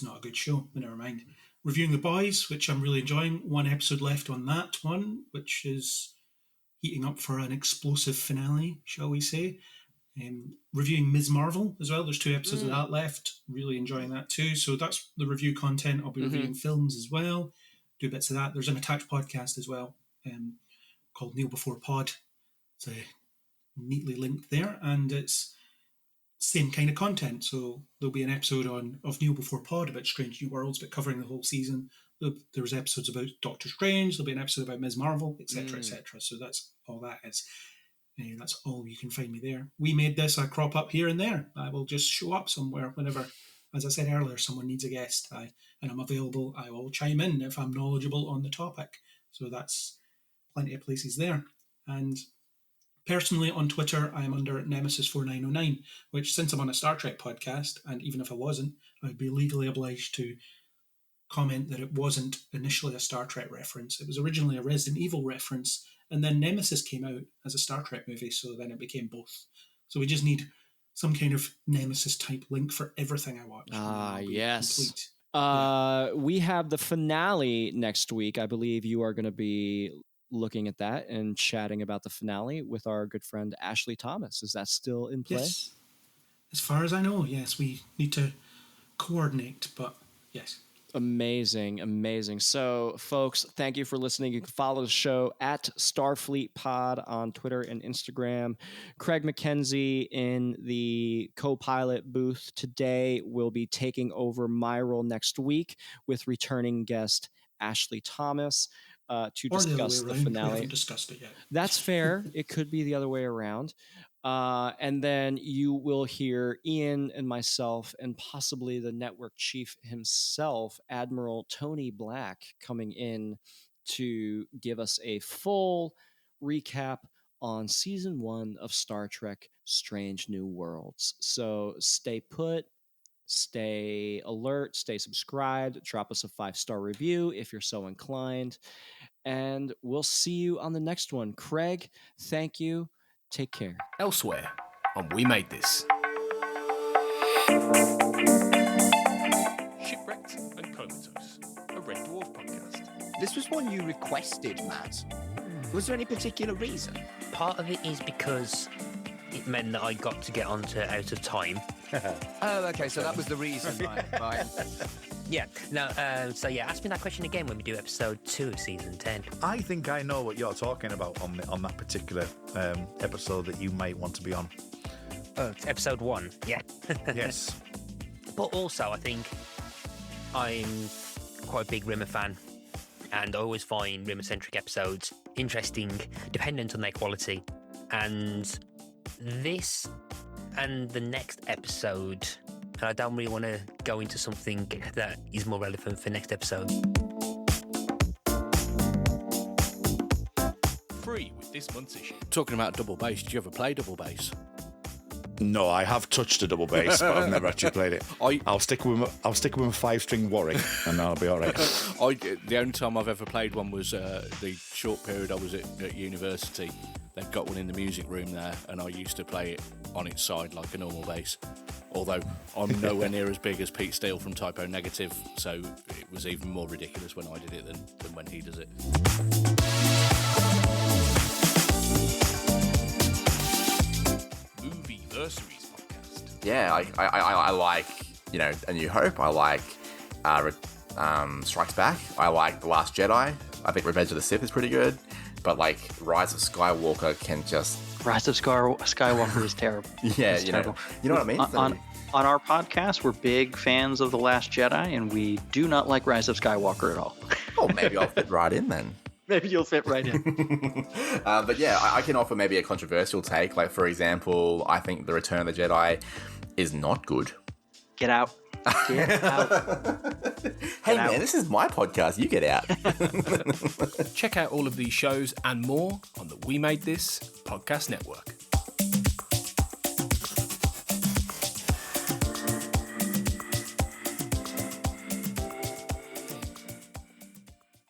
not a good show, but never mind. Reviewing The Boys, which I'm really enjoying. One episode left on that one, which is heating up for an explosive finale, shall we say. Reviewing Ms. Marvel as well. There's 2 episodes of that left. Really enjoying that too. So that's the review content. I'll be reviewing films as well. Do bits of that. There's an attached podcast as well called Kneel Before Pod. It's neatly linked there, and it's same kind of content. So there'll be an episode of Kneel Before Pod about Strange New Worlds, but covering the whole season. There's episodes about Doctor Strange. There'll be an episode about Ms. Marvel, etc., etc. So that's all that is. That's all you can find me there. We Made This. I crop up here and there. I will just show up somewhere whenever, as I said earlier, someone needs a guest. And I'm available. I will chime in if I'm knowledgeable on the topic. So that's plenty of places there. And personally, on Twitter, I'm under Nemesis4909, which, since I'm on a Star Trek podcast, and even if I wasn't, I'd be legally obliged to comment that it wasn't initially a Star Trek reference. It was originally a Resident Evil reference, and then Nemesis came out as a Star Trek movie, so then it became both. So we just need some kind of Nemesis-type link for everything I watch. Yes. We have the finale next week. I believe you are going to be looking at that and chatting about the finale with our good friend Ashley Thomas. Is that still in play? Yes. As far as I know, yes. We need to coordinate, but yes. Amazing. So, folks, thank you for listening. You can follow the show at Starfleet Pod on Twitter and Instagram. Craig McKenzie in the co-pilot booth today will be taking over my role next week with returning guest Ashley Thomas to discuss the finale. We haven't discussed it yet. That's fair. It could be the other way around. And then you will hear Ian and myself and possibly the network chief himself, Admiral Tony Black, coming in to give us a full recap on season 1 of Star Trek Strange New Worlds. So stay put, stay alert, stay subscribed, drop us a 5-star review if you're so inclined. And we'll see you on the next one. Craig, thank you. Take care. Elsewhere on We Made This. Shipwrecked and Comatose, a Red Dwarf podcast. This was one you requested, Matt. Was there any particular reason? Part of it is because it meant that I got to get onto Out of Time. Oh, okay, so that was the reason. Right. Yeah. No. So yeah, ask me that question again when we do episode 2 of season 10. I think I know what you're talking about on that particular episode that you might want to be on. Oh, it's episode 1. Yeah. Yes. But also, I think I'm quite a big Rimmer fan, and I always find Rimmer-centric episodes interesting, dependent on their quality. And this and the next episode. And I don't really want to go into something that is more relevant for next episode. this month's issue. Talking about double bass, did you ever play double bass? No, I have touched a double bass, but I've never actually played it. I'll stick with a 5-string Warwick, and I'll be all right. The only time I've ever played one was the short period I was at university. They've got one in the music room there, and I used to play it on its side like a normal bass. Although I'm nowhere near as big as Pete Steele from Typo Negative, so it was even more ridiculous when I did it than when he does it. Movieversaries podcast. Yeah, I like, A New Hope. I like Strikes Back. I like The Last Jedi. I think Revenge of the Sith is pretty good. But, Rise of Skywalker can just... Rise of Skywalker is terrible. Yeah, terrible. You know what I mean? On our podcast, we're big fans of The Last Jedi, and we do not like Rise of Skywalker at all. Oh, maybe I'll fit right in then. Maybe you'll fit right in. But yeah, I can offer maybe a controversial take. Like, for example, I think The Return of the Jedi is not good. Get out. Get out. Hey, man, this is my podcast. You get out. Check out all of these shows and more on the We Made This podcast network.